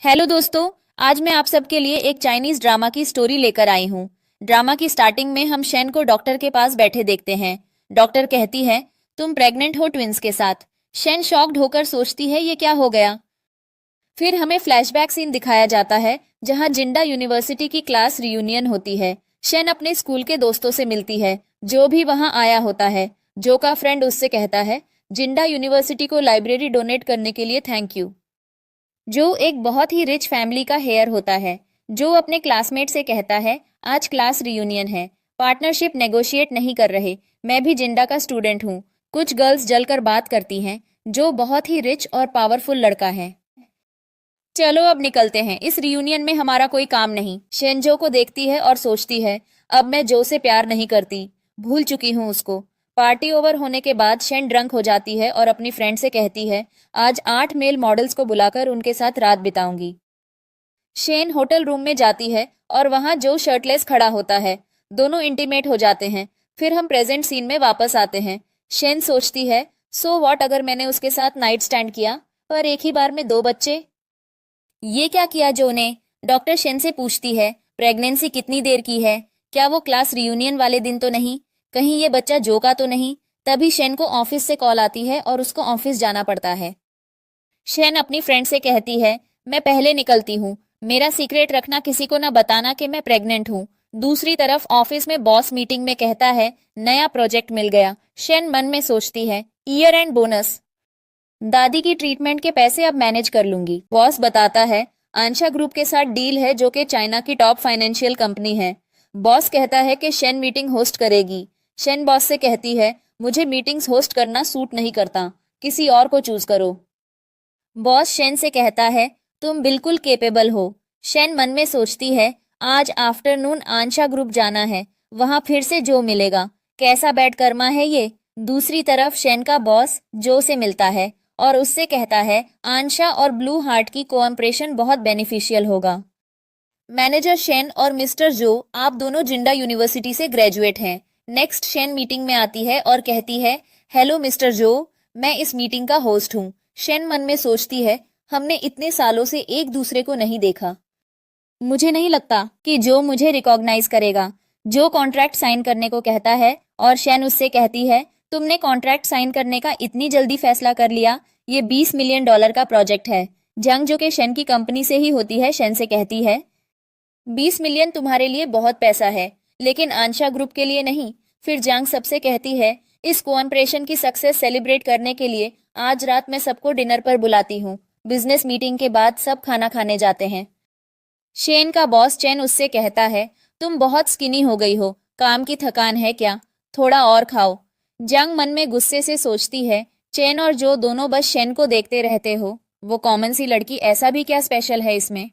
Hello दोस्तों। आज मैं आप सबके लिए एक चाइनीज ड्रामा की स्टोरी लेकर आई हूँ। ड्रामा की स्टार्टिंग में हम शेन को डॉक्टर के पास बैठे देखते हैं। डॉक्टर कहती है, तुम प्रेग्नेंट हो ट्विंस के साथ। शेन शॉक्ड होकर सोचती है ये क्या हो गया। फिर हमें फ्लैशबैक सीन दिखाया जाता है जहाँ जिंडा यूनिवर्सिटी की क्लास रियूनियन होती है। शेन अपने स्कूल के दोस्तों से मिलती है जो भी वहाँ आया होता है। जो का फ्रेंड उससे कहता है जिंडा यूनिवर्सिटी को लाइब्रेरी डोनेट करने के लिए थैंक यू। जो एक बहुत ही रिच फैमिली का हेयर होता है। जो अपने क्लासमेट से कहता है आज क्लास रियूनियन है, पार्टनरशिप नेगोशिएट नहीं कर रहे, मैं भी जिंडा का स्टूडेंट हूँ। कुछ गर्ल्स जलकर बात करती हैं। जो बहुत ही रिच और पावरफुल लड़का है। चलो अब निकलते हैं, इस रियूनियन में हमारा कोई काम नहीं। शेनजो को देखती है और सोचती है अब मैं जो से प्यार नहीं करती, भूल चुकी हूँ उसको। पार्टी ओवर होने के बाद शेन ड्रंक हो जाती है और अपनी फ्रेंड से कहती है आज 8 मेल मॉडल्स को बुलाकर उनके साथ रात बिताऊंगी। शेन होटल रूम में जाती है और वहां जो शर्टलेस खड़ा होता है। दोनों इंटीमेट हो जाते हैं। फिर हम प्रेजेंट सीन में वापस आते हैं। शेन सोचती है सो व्हाट अगर मैंने उसके साथ नाइट स्टैंड किया, पर एक ही बार में 2 बच्चे। ये क्या किया जो ने? डॉक्टर शेन से पूछती है प्रेगनेंसी कितनी देर की है, क्या वो क्लास रियूनियन वाले दिन तो नहीं, कहीं ये बच्चा जो का तो नहीं। तभी शेन को ऑफिस से कॉल आती है और उसको ऑफिस जाना पड़ता है। शेन अपनी फ्रेंड से कहती है मैं पहले निकलती हूँ, मेरा सीक्रेट रखना, किसी को ना बताना कि मैं प्रेग्नेंट हूँ। दूसरी तरफ ऑफिस में बॉस मीटिंग में कहता है नया प्रोजेक्ट मिल गया। शेन मन में सोचती है ईयर एंड बोनस, दादी की ट्रीटमेंट के पैसे अब मैनेज कर लूंगी। बॉस बताता है आंशा ग्रुप के साथ डील है जो कि चाइना की टॉप फाइनेंशियल कंपनी है। बॉस कहता है कि शेन मीटिंग होस्ट करेगी। शेन बॉस से कहती है मुझे मीटिंग्स होस्ट करना सूट नहीं करता, किसी और को चूज करो। बॉस शेन से कहता है तुम बिल्कुल केपेबल हो। शेन मन में सोचती है आज आफ्टरनून आंशा ग्रुप जाना है, वहां फिर से जो मिलेगा, कैसा बैड कर्मा है ये। दूसरी तरफ शेन का बॉस जो से मिलता है और उससे कहता है आंशा और ब्लू हार्ट की कोऑपरेशन बहुत बेनिफिशियल होगा। मैनेजर शेन और मिस्टर जो आप दोनों जिंडा यूनिवर्सिटी से ग्रेजुएट हैं। नेक्स्ट शेन मीटिंग में आती है और कहती है हेलो मिस्टर जो, मैं इस मीटिंग का होस्ट हूँ। शेन मन में सोचती है हमने इतने सालों से एक दूसरे को नहीं देखा, मुझे नहीं लगता कि जो मुझे रिकॉग्नाइज करेगा। जो कॉन्ट्रैक्ट साइन करने को कहता है और शेन उससे कहती है तुमने कॉन्ट्रैक्ट साइन करने का इतनी जल्दी फैसला कर लिया, ये $20 मिलियन का प्रोजेक्ट है। जंग जो कि शेन की कंपनी से ही होती है शेन से कहती है 20 मिलियन तुम्हारे लिए बहुत पैसा है, लेकिन आंशा ग्रुप के लिए नहीं। फिर जंग सबसे कहती है इस कोऑपरेशन की सक्सेस सेलिब्रेट करने के लिए आज रात मैं सबको डिनर पर बुलाती हूँ। बिजनेस मीटिंग के बाद सब खाना खाने जाते हैं। शेन का बॉस चेन उससे कहता है तुम बहुत स्किनी हो गई हो, काम की थकान है क्या, थोड़ा और खाओ। जंग मन में गुस्से से सोचती है चेन और जो दोनों बस शेन को देखते रहते हो, वो कॉमन सी लड़की, ऐसा भी क्या स्पेशल है इसमें।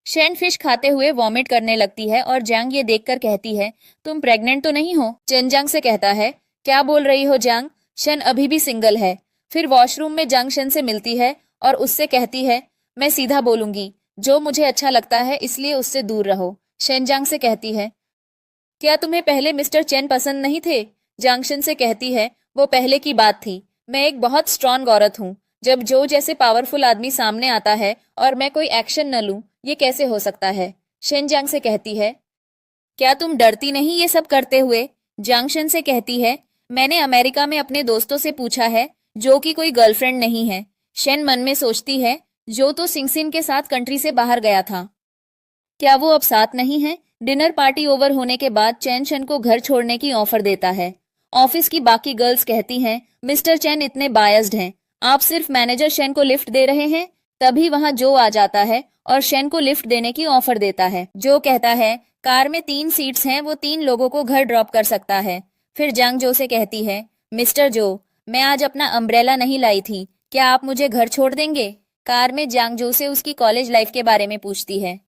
शेन फिश खाते हुए वॉमिट करने लगती है और जंग ये देखकर कहती है तुम प्रेग्नेंट तो नहीं हो। चेन जंग से कहता है क्या बोल रही हो जंग, शेन अभी भी सिंगल है। फिर वॉशरूम में जंग शेन से मिलती है और उससे कहती है मैं सीधा बोलूंगी, जो मुझे अच्छा लगता है इसलिए उससे दूर रहो। शेन जंग से कहती है क्या तुम्हें पहले मिस्टर चेन पसंद नहीं थे। जंग शेन से कहती है वो पहले की बात थी, मैं एक बहुत स्ट्रॉन्ग औरत हूँ। जब जो जैसे पावरफुल आदमी सामने आता है और मैं कोई एक्शन न लूं, ये कैसे हो सकता है। शेन जंग से कहती है क्या तुम डरती नहीं ये सब करते हुए। जंग शेन से कहती है मैंने अमेरिका में अपने दोस्तों से पूछा है जो कि कोई गर्लफ्रेंड नहीं है। शेन मन में सोचती है जो तो सिंगसिन के साथ कंट्री से बाहर गया था, क्या वो अब साथ नहीं है। डिनर पार्टी ओवर होने के बाद चैन शेन को घर छोड़ने की ऑफर देता है। ऑफिस की बाकी गर्ल्स कहती हैं मिस्टर चैन इतने बायस्ड हैं, आप सिर्फ मैनेजर शेन को लिफ्ट दे रहे हैं। तभी वहां जो आ जाता है और शेन को लिफ्ट देने की ऑफर देता है। जो कहता है कार में 3 सीट्स हैं, वो 3 लोगों को घर ड्रॉप कर सकता है। फिर जंग जो से कहती है मिस्टर जो, मैं आज अपना अम्ब्रेला नहीं लाई थी, क्या आप मुझे घर छोड़ देंगे। कार में जंग जो से उसकी कॉलेज लाइफ के बारे में पूछती है,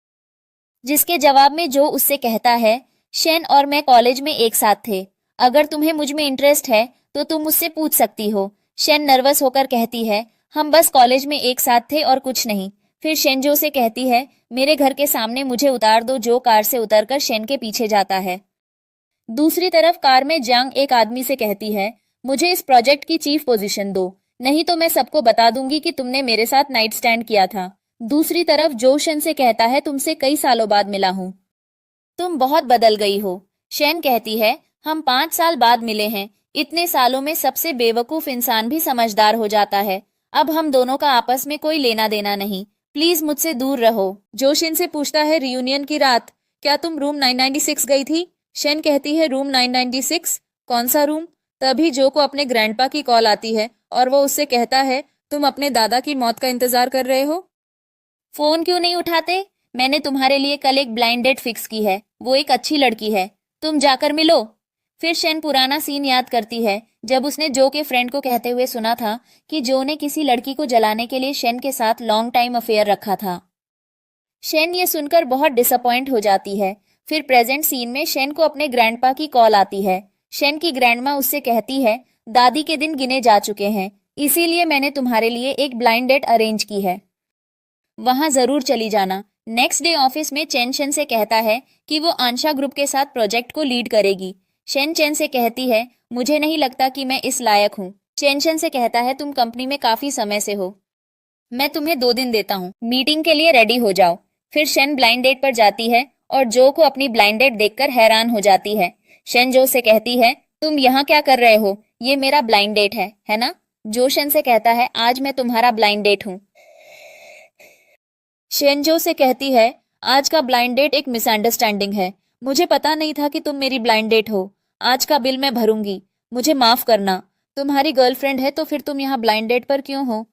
जिसके जवाब में जो उससे कहता है शेन और मैं कॉलेज में एक साथ थे, अगर तुम्हें मुझ में इंटरेस्ट है तो तुम मुझसे पूछ सकती हो। शेन नर्वस होकर कहती है हम बस कॉलेज में एक साथ थे और कुछ नहीं। फिर शेन जो से कहती है मेरे घर के सामने मुझे उतार दो। जो कार से उतरकर शेन के पीछे जाता है। दूसरी तरफ कार में जंग एक आदमी से कहती है मुझे इस प्रोजेक्ट की चीफ पोजीशन दो, नहीं तो मैं सबको बता दूंगी कि तुमने मेरे साथ नाइट स्टैंड किया था। दूसरी तरफ जो शन से कहता है तुमसे कई सालों बाद मिला हूँ, तुम बहुत बदल गई हो। शेन कहती है हम 5 साल बाद मिले हैं, इतने सालों में सबसे बेवकूफ इंसान भी समझदार हो जाता है। अब हम दोनों का आपस में कोई लेना देना नहीं, प्लीज मुझसे दूर रहो। जो शेन से पूछता है रियूनियन की रात क्या तुम रूम 996 गई थी? शेन कहती है रूम 996? कौन सा रूम? तभी जो को अपने ग्रैंडपा की कॉल आती है और वो उससे कहता है तुम अपने दादा की मौत का इंतजार कर रहे हो? फोन क्यों नहीं उठाते? मैंने तुम्हारे लिए कल एक ब्लाइंड डेट फिक्स की है, वो एक अच्छी लड़की है, तुम जाकर मिलो। फिर शेन पुराना सीन याद करती है जब उसने जो के फ्रेंड को कहते हुए सुना था कि जो ने किसी लड़की को जलाने के लिए शेन के साथ लॉन्ग टाइम अफेयर रखा था। शेन ये सुनकर बहुत डिसअपॉइंट हो जाती है। फिर प्रेजेंट सीन में शेन को अपने ग्रैंडपा की कॉल आती है। शेन की ग्रैंडमा उससे कहती है दादी के दिन गिने जा चुके हैं, इसीलिए मैंने तुम्हारे लिए एक ब्लाइंड डेट अरेंज की है, वहां जरूर चली जाना। नेक्स्ट डे ऑफिस में चेन शेन से कहता है कि वो आंशा ग्रुप के साथ प्रोजेक्ट को लीड करेगी। शेन चेन से कहती है मुझे नहीं लगता कि मैं इस लायक हूँ। चेन शेन से कहता है तुम कंपनी में काफी समय से हो, मैं तुम्हें 2 दिन देता हूँ, मीटिंग के लिए रेडी हो जाओ। फिर शेन ब्लाइंड डेट पर जाती है और जो को अपनी ब्लाइंड डेट देखकर हैरान हो जाती है। शेन जो से कहती है तुम यहाँ क्या कर रहे हो, ये मेरा ब्लाइंड डेट है ना? जो शेन से कहता है आज मैं तुम्हारा ब्लाइंड डेट हूँ। शेनजो से कहती है आज का ब्लाइंड डेट एक मिसअंडरस्टैंडिंग है, मुझे पता नहीं था कि तुम मेरी ब्लाइंड डेट हो। आज का बिल मैं भरूंगी, मुझे माफ करना। तुम्हारी गर्लफ्रेंड है तो फिर तुम यहाँ ब्लाइंड डेट पर क्यों हो?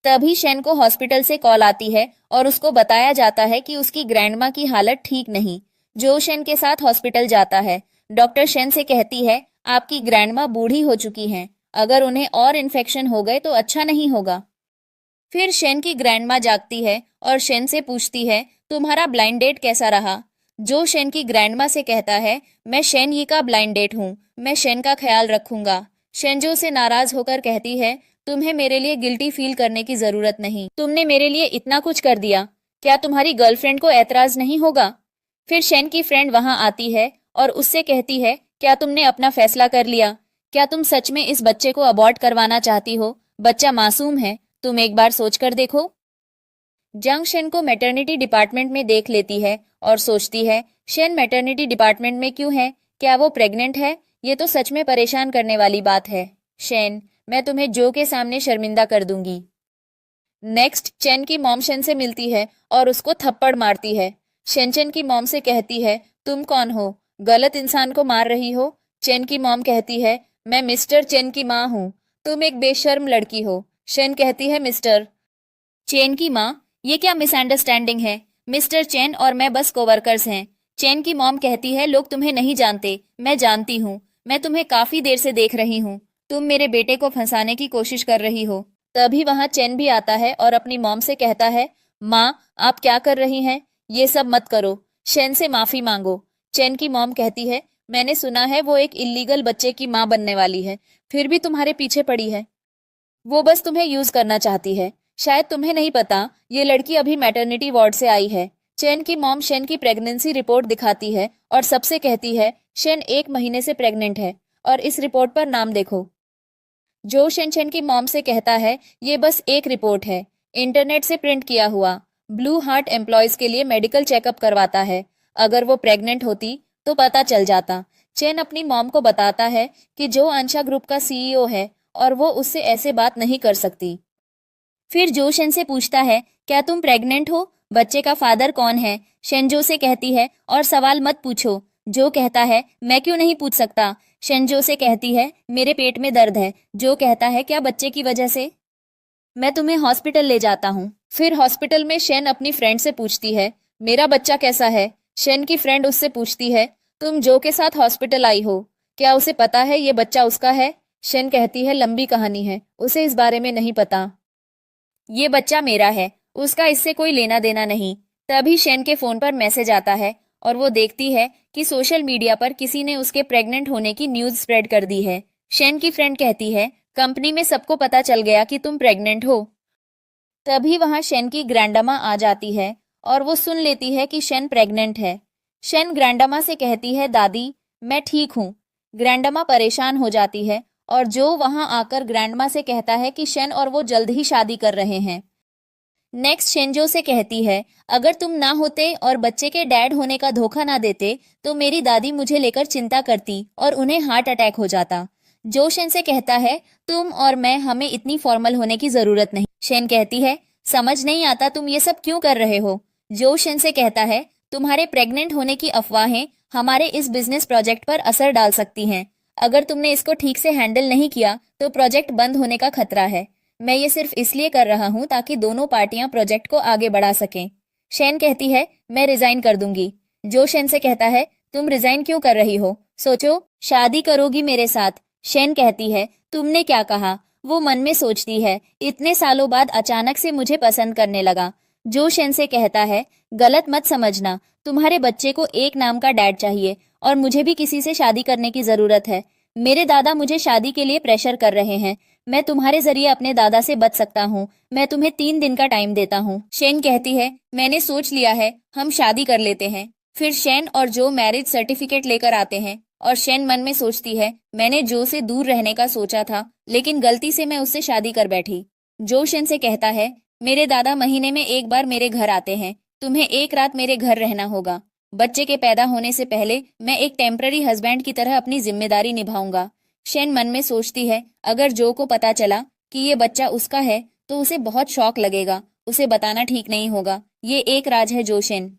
तभी शेन को हॉस्पिटल से कॉल आती है और उसको बताया जाता है कि उसकी ग्रैंडमा की हालत ठीक नहीं। जो शेन के साथ हॉस्पिटल जाता है। डॉक्टर शेन से कहती है आपकी ग्रैंडमा बूढ़ी हो चुकी हैं, अगर उन्हें और इन्फेक्शन हो गए तो अच्छा नहीं होगा। फिर शेन की ग्रैंडमा जागती है और शेन से पूछती है तुम्हारा ब्लाइंड डेट कैसा रहा? जो शेन की ग्रैंडमा से कहता है मैं शेन यी का ब्लाइंड डेट हूँ, मैं शेन का ख्याल रखूंगा। शेनजो से नाराज होकर कहती है तुम्हें मेरे लिए गिल्टी फील करने की जरूरत नहीं, तुमने मेरे लिए इतना कुछ कर दिया, क्या तुम्हारी गर्लफ्रेंड को ऐतराज नहीं होगा? फिर शेन की फ्रेंड वहां आती है और उससे कहती है क्या तुमने अपना फैसला कर लिया? क्या तुम सच में इस बच्चे को अबॉर्ट करवाना चाहती हो? बच्चा मासूम है, तुम एक बार सोच कर देखो। जंग शेन को मैटरनिटी डिपार्टमेंट में देख लेती है और सोचती है शेन मैटरनिटी डिपार्टमेंट में क्यों है, क्या वो प्रेग्नेंट है? ये तो सच में परेशान करने वाली बात है। शेन, मैं तुम्हें जो के सामने शर्मिंदा कर दूंगी। नेक्स्ट चेन की मॉम शेन से मिलती है और उसको थप्पड़ मारती है। शेन चेन की मॉम से कहती है तुम कौन हो, गलत इंसान को मार रही हो। चेन की मॉम कहती है मैं मिस्टर चेन की माँ हूँ, तुम एक बेशर्म लड़की हो। शेन कहती है मिस्टर चेन की माँ, ये क्या मिसअंडरस्टैंडिंग है? मिस्टर चेन और मैं बस कोवर्कर्स हैं। चेन की मॉम कहती है लोग तुम्हें नहीं जानते, मैं जानती हूँ, मैं तुम्हें काफी देर से देख रही हूँ, तुम मेरे बेटे को फंसाने की कोशिश कर रही हो। तभी वहां चेन भी आता है और अपनी मॉम से कहता है माँ आप क्या कर रही हैं, ये सब मत करो, शेन से माफी मांगो। चेन की मॉम कहती है मैंने सुना है वो एक इल्लीगल बच्चे की माँ बनने वाली है, फिर भी तुम्हारे पीछे पड़ी है, वो बस तुम्हें यूज करना चाहती है। शायद तुम्हें नहीं पता ये लड़की अभी मैटरनिटी वार्ड से आई है। चेन की मॉम शेन की प्रेगनेंसी रिपोर्ट दिखाती है और सबसे कहती है शेन 1 महीने से प्रेग्नेंट है और इस रिपोर्ट पर नाम देखो। जो शेन शेन की मॉम से कहता है ये बस एक रिपोर्ट है, इंटरनेट से प्रिंट किया हुआ, ब्लू हार्ट एम्प्लॉयज के लिए मेडिकल चेकअप करवाता है, अगर वो प्रेग्नेंट होती तो पता चल जाता। चेन अपनी मॉम को बताता है कि जो आंशा ग्रुप का सीईओ है और वो उससे ऐसे बात नहीं कर सकती। फिर जो शेन से पूछता है क्या तुम प्रेग्नेंट हो, बच्चे का फादर कौन है? शेनजो से कहती है और सवाल मत पूछो। जो कहता है मैं क्यों नहीं पूछ सकता। शेनजो से कहती है मेरे पेट में दर्द है। जो कहता है क्या बच्चे की वजह से? मैं तुम्हें हॉस्पिटल ले जाता हूँ। फिर हॉस्पिटल में शेन अपनी फ्रेंड से पूछती है मेरा बच्चा कैसा है? शेन की फ्रेंड उससे पूछती है तुम जो के साथ हॉस्पिटल आई हो, क्या उसे पता है ये बच्चा उसका है? शेन कहती है लंबी कहानी है, उसे इस बारे में नहीं पता, ये बच्चा मेरा है, उसका इससे कोई लेना देना नहीं। तभी शेन के फोन पर मैसेज आता है और वो देखती है कि सोशल मीडिया पर किसी ने उसके प्रेग्नेंट होने की न्यूज स्प्रेड कर दी है। शेन की फ्रेंड कहती है कंपनी में सबको पता चल गया कि तुम प्रेग्नेंट हो। तभी वहां शेन की ग्रैंडमा आ जाती है और वो सुन लेती है कि शेन प्रेग्नेंट है। शेन ग्रैंडमा से कहती है दादी मैं ठीक हूँ। ग्रैंडमा परेशान हो जाती है और जो वहां आकर ग्रैंडमा से कहता है कि शेन और वो जल्द ही शादी कर रहे हैं। नेक्स्ट शेंजो से कहती है, अगर तुम ना होते और बच्चे के डैड होने का धोखा ना देते तो मेरी दादी मुझे लेकर चिंता करती और उन्हें हार्ट अटैक हो जाता। जो शेन से कहता है, तुम और मैं हमें इतनी फॉर्मल होने की जरूरत नहीं। शेन कहती है, समझ नहीं आता तुम ये सब क्यों कर रहे हो। जो शेन से कहता है, तुम्हारे प्रेग्नेंट होने की अफवाहें हमारे इस बिजनेस प्रोजेक्ट पर असर डाल सकती हैं। अगर तुमने इसको ठीक से हैंडल नहीं किया तो प्रोजेक्ट बंद होने का खतरा है। मैं ये सिर्फ इसलिए कर रहा हूँ ताकि दोनों पार्टियां प्रोजेक्ट को आगे बढ़ा सकें। शेन कहती है, मैं रिजाइन कर दूंगी। जो शेन से कहता है, तुम रिजाइन क्यों कर रही हो, सोचो, शादी करोगी मेरे साथ। शेन कहती है, तुमने क्या कहा। वो मन में सोचती है, इतने सालों बाद अचानक से मुझे पसंद करने लगा। जो शेन से कहता है, गलत मत समझना, तुम्हारे बच्चे को एक नाम का डैड चाहिए और मुझे भी किसी से शादी करने की जरूरत है। मेरे दादा मुझे शादी के लिए प्रेशर कर रहे हैं। मैं तुम्हारे जरिए अपने दादा से बच सकता हूँ। मैं तुम्हें 3 दिन का टाइम देता हूँ। शेन कहती है, मैंने सोच लिया है, हम शादी कर लेते हैं। फिर शेन और जो मैरिज सर्टिफिकेट लेकर आते हैं और शेन मन में सोचती है, मैंने जो से दूर रहने का सोचा था लेकिन गलती से मैं उससे शादी कर बैठी। जो शेन से कहता है, मेरे दादा महीने में एक बार मेरे घर आते हैं, तुम्हें एक रात मेरे घर रहना होगा। बच्चे के पैदा होने से पहले मैं एक टेम्पररी हस्बैंड की तरह अपनी जिम्मेदारी निभाऊंगा। शेन मन में सोचती है, अगर जो को पता चला कि ये बच्चा उसका है तो उसे बहुत शौक लगेगा। उसे बताना ठीक नहीं होगा। ये एक राज है। जो शेन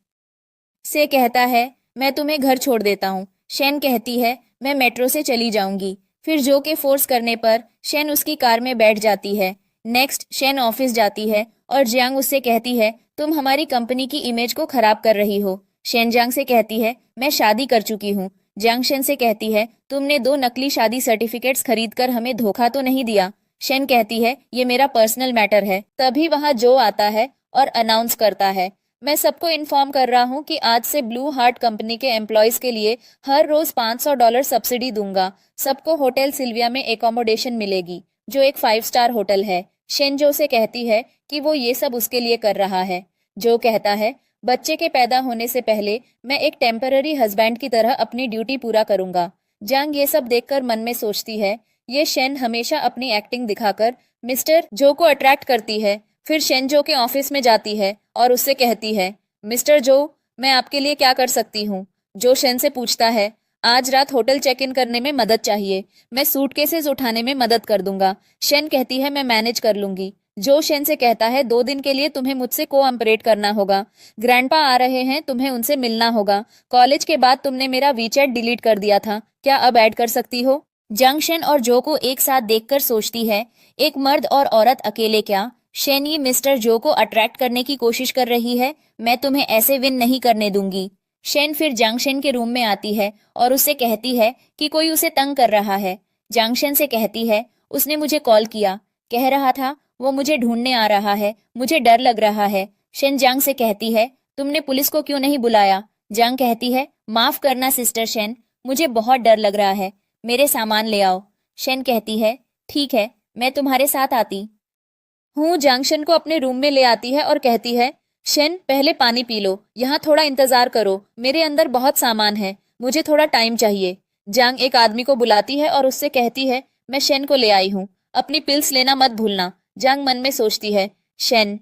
से कहता है, मैं तुम्हें घर छोड़ देता हूँ। शेन कहती है, मैं मेट्रो से चली जाऊंगी। फिर जो के फोर्स करने पर शेन उसकी कार में बैठ जाती है। नेक्स्ट शेन ऑफिस जाती है और जियांग उससे कहती है, तुम हमारी कंपनी की इमेज को खराब कर रही हो। शेन जियांग से कहती है, मैं शादी कर चुकी हूँ। जियांग शेन से कहती है, तुमने 2 नकली शादी सर्टिफिकेट्स खरीदकर हमें धोखा तो नहीं दिया। शेन कहती है, ये मेरा पर्सनल मैटर है। तभी वहां जो आता है और अनाउंस करता है, मैं सबको इन्फॉर्म कर रहा हूँ कि आज से ब्लू हार्ट कंपनी के एम्प्लॉयज के लिए हर रोज $500 सब्सिडी दूंगा। सबको होटल सिल्विया में एकोमोडेशन मिलेगी, जो एक 5 स्टार होटल है। शेन जो से कहती है कि वो ये सब उसके लिए कर रहा है। जो कहता है, बच्चे के पैदा होने से पहले मैं एक टेम्पररी हस्बैंड की तरह अपनी ड्यूटी पूरा करूंगा। जांग ये सब देखकर मन में सोचती है, ये शेन हमेशा अपनी एक्टिंग दिखाकर मिस्टर जो को अट्रैक्ट करती है। फिर शेन जो के ऑफिस में जाती है और उससे कहती है, मिस्टर जो, मैं आपके लिए क्या कर सकती हूँ। जो शेन से पूछता है, आज रात होटल चेक इन करने में मदद चाहिए, मैं सूटकेसेस उठाने में मदद कर दूंगा। शेन कहती है, मैं मैनेज कर लूंगी। जो शेन से कहता है, 2 दिन के लिए तुम्हें मुझसे कोऑपरेट करना होगा। ग्रैंडपा आ रहे हैं, तुम्हें उनसे मिलना होगा। कॉलेज के बाद तुमने मेरा वीचैट डिलीट कर दिया था, क्या अब ऐड कर सकती हो। जंग शेन और जो को एक साथ देखकर सोचती है, एक मर्द और औरत अकेले क्या। शेन ये मिस्टर जो को अट्रैक्ट करने की कोशिश कर रही है, मैं तुम्हें ऐसे विन नहीं करने दूंगी। शेन फिर जांग शेन के रूम में आती है और उससे कहती है कि कोई उसे तंग कर रहा है। जांग शेन से कहती है, उसने मुझे कॉल किया, कह रहा था वो मुझे ढूंढने आ रहा है, मुझे डर लग रहा है। शेन जांग से कहती है, तुमने पुलिस को क्यों नहीं बुलाया। जांग कहती है, माफ करना सिस्टर शेन, मुझे बहुत डर लग रहा है, मेरे सामान ले आओ। शेन कहती है, ठीक है, मैं तुम्हारे साथ आती हूँ। जांग शेन को अपने रूम में ले आती है और कहती है, शेन पहले पानी पी लो, यहाँ थोड़ा इंतजार करो, मेरे अंदर बहुत सामान है, मुझे थोड़ा टाइम चाहिए। जांग एक आदमी को बुलाती है और उससे कहती है, मैं शेन को ले आई हूँ, अपनी पिल्स लेना मत भूलना। जांग मन में सोचती है, शेन,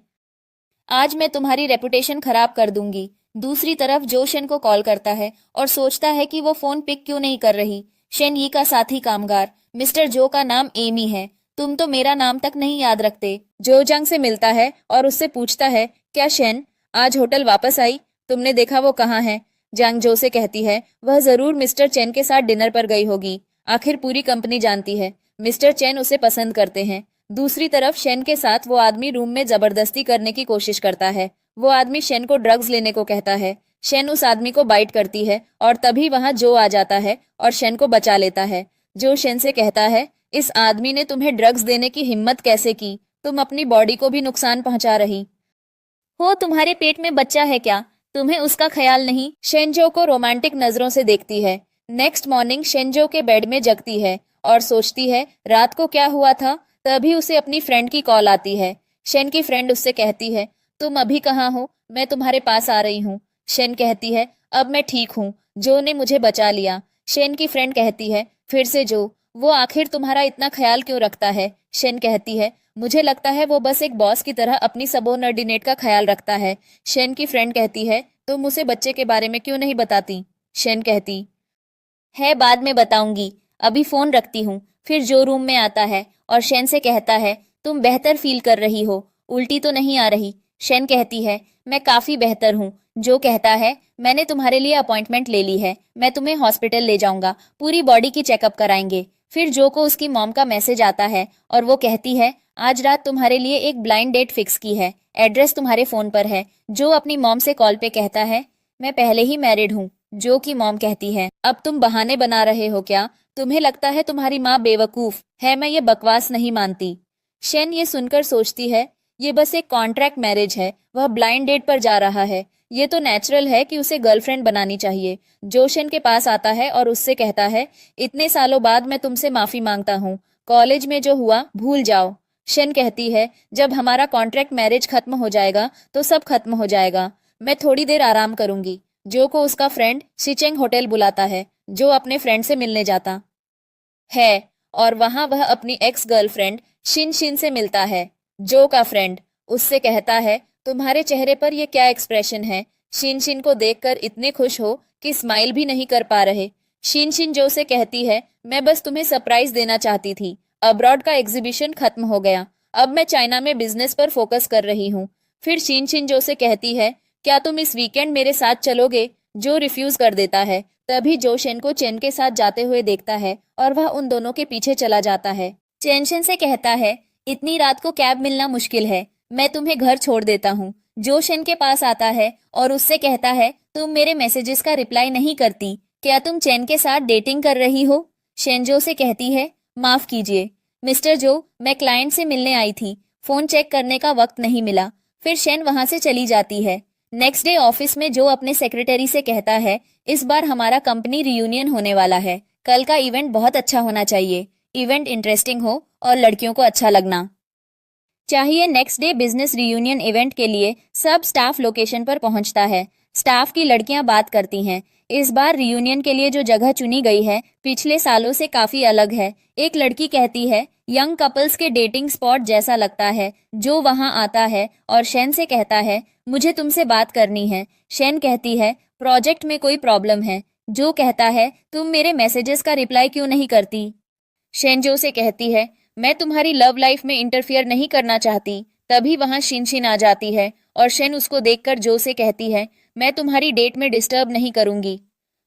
आज मैं तुम्हारी रेपुटेशन खराब कर दूंगी। दूसरी तरफ जो शेन को कॉल करता है और सोचता है कि वो फोन पिक क्यों नहीं कर रही। शेन यी का साथी कामगार मिस्टर जो का नाम एमी है, तुम तो मेरा नाम तक नहीं याद रखते। जो जंग से मिलता है और उससे पूछता है, क्या शेन आज होटल वापस आई, तुमने देखा वो कहाँ है। जंग जो से कहती है, वह जरूर मिस्टर चेन के साथ डिनर पर गई होगी। आखिर पूरी कंपनी जानती है मिस्टर चेन उसे पसंद करते हैं। दूसरी तरफ शेन के साथ वो आदमी रूम में जबरदस्ती करने की कोशिश करता है। वो आदमी शेन को ड्रग्स लेने को कहता है। शेन उस आदमी को बाइट करती है और तभी वहां जो आ जाता है और शेन को बचा लेता है। जो शेन से कहता है, इस आदमी ने तुम्हें ड्रग्स देने की हिम्मत कैसे की, तुम अपनी बॉडी को भी नुकसान पहुंचा रही हो, तुम्हारे पेट में बच्चा है क्या, तुम्हें उसका ख्याल नहीं। शेनजो को रोमांटिक नजरों से देखती है। नेक्स्ट मॉर्निंग शेनजो के बेड में जगती है और सोचती है रात को क्या हुआ था। तभी उसे अपनी फ्रेंड की कॉल आती है। शेन की फ्रेंड उससे कहती है, तुम अभी कहाँ हो, मैं तुम्हारे पास आ रही हूँ। शेन कहती है, अब मैं ठीक हूँ, जो ने मुझे बचा लिया। शेन की फ्रेंड कहती है, फिर से जो, वो आखिर तुम्हारा इतना ख्याल क्यों रखता है? शेन कहती है, मुझे लगता है वो बस एक बॉस की तरह अपनी सबोर्डिनेट का ख्याल रखता है। शेन की फ्रेंड कहती है, तुम उसे बच्चे के बारे में क्यों नहीं बताती? शेन कहती है, बाद में बताऊंगी, अभी फोन रखती हूँ। फिर जो रूम में आता है और शेन से कहता है, तुम बेहतर फील कर रही हो, उल्टी तो नहीं आ रही? शेन कहती है, मैं काफी बेहतर हूँ। जो कहता है, मैंने तुम्हारे लिए अपॉइंटमेंट ले ली है, मैं तुम्हें हॉस्पिटल ले जाऊंगा, पूरी बॉडी की चेकअप कराएंगे। फिर जो को उसकी मॉम का मैसेज आता है और वो कहती है, आज रात तुम्हारे लिए एक ब्लाइंड डेट फिक्स की है, एड्रेस तुम्हारे फोन पर है। जो अपनी मॉम से कॉल पे कहता है, मैं पहले ही मैरिड हूँ। जो की मॉम कहती है, अब तुम बहाने बना रहे हो क्या? तुम्हें लगता है तुम्हारी माँ बेवकूफ है? मैं ये बकवास नहीं मानती। शेन ये सुनकर सोचती है, ये बस एक कॉन्ट्रैक्ट मैरिज है, वह ब्लाइंड डेट पर जा रहा है, ये तो नेचुरल है कि उसे गर्लफ्रेंड बनानी चाहिए। जो शेन के पास आता है और उससे कहता है, इतने सालों बाद मैं तुमसे माफी मांगता हूँ, कॉलेज में जो हुआ भूल जाओ। शेन कहती है, जब हमारा कॉन्ट्रैक्ट मैरिज खत्म हो जाएगा तो सब खत्म हो जाएगा, मैं थोड़ी देर आराम करूंगी। जो को उसका फ्रेंड शिचेंग होटल बुलाता है। जो अपने फ्रेंड से मिलने जाता है और वहां वह अपनी एक्स गर्लफ्रेंड शिन शिन से मिलता है। जो का फ्रेंड उससे कहता है, तुम्हारे चेहरे पर ये क्या एक्सप्रेशन है? शिन शिन को देखकर इतने खुश हो कि स्माइल भी नहीं कर पा रहे। शिन शिन जो से कहती है, मैं बस तुम्हें सरप्राइज देना चाहती थी, अब्रॉड का एग्जीबिशन खत्म हो गया, अब मैं चाइना में बिजनेस पर फोकस कर रही हूँ। फिर शिन शिन जो से कहती है, क्या तुम इस वीकेंड मेरे साथ चलोगे? जो रिफ्यूज कर देता है। तभी जो शेन को चेन के साथ जाते हुए देखता है और वह उन दोनों के पीछे चला जाता है। चेन शेन से कहता है, इतनी रात को कैब मिलना मुश्किल है, मैं तुम्हें घर छोड़ देता हूँ। जो शेन के पास आता है और उससे कहता है, तुम मेरे मैसेजेस का रिप्लाई नहीं करती, क्या तुम चेन के साथ डेटिंग कर रही हो? शेन जो से कहती है, माफ कीजिए मिस्टर जो, मैं क्लाइंट से मिलने आई थी, फोन चेक करने का वक्त नहीं मिला। फिर शेन वहां से चली जाती है। नेक्स्ट डे ऑफिस में जो अपने सेक्रेटरी से कहता है, इस बार हमारा कंपनी रियूनियन होने वाला है, कल का इवेंट बहुत अच्छा होना चाहिए, इवेंट इंटरेस्टिंग हो और लड़कियों को अच्छा लगना चाहिए। Next day business reunion event के लिए सब स्टाफ लोकेशन पर पहुंचता है। स्टाफ की लड़कियां बात करती हैं। इस बार रियूनियन के लिए जो जगह चुनी गई है पिछले सालों से काफी अलग है। एक लड़की कहती है, यंग कपल्स के डेटिंग स्पॉट जैसा लगता है। जो वहां आता है और शेन से कहता है, मुझे तुमसे बात करनी है। शेन कहती है, प्रोजेक्ट में कोई प्रॉब्लम है? जो कहता है, तुम मेरे मैसेजेस का रिप्लाई क्यों नहीं करती? शेन जो से कहती है, मैं तुम्हारी लव लाइफ में इंटरफियर नहीं करना चाहती। तभी वहां शिन शिन आ जाती है और शेन उसको देखकर जो से कहती है, मैं तुम्हारी डेट में डिस्टर्ब नहीं करूंगी।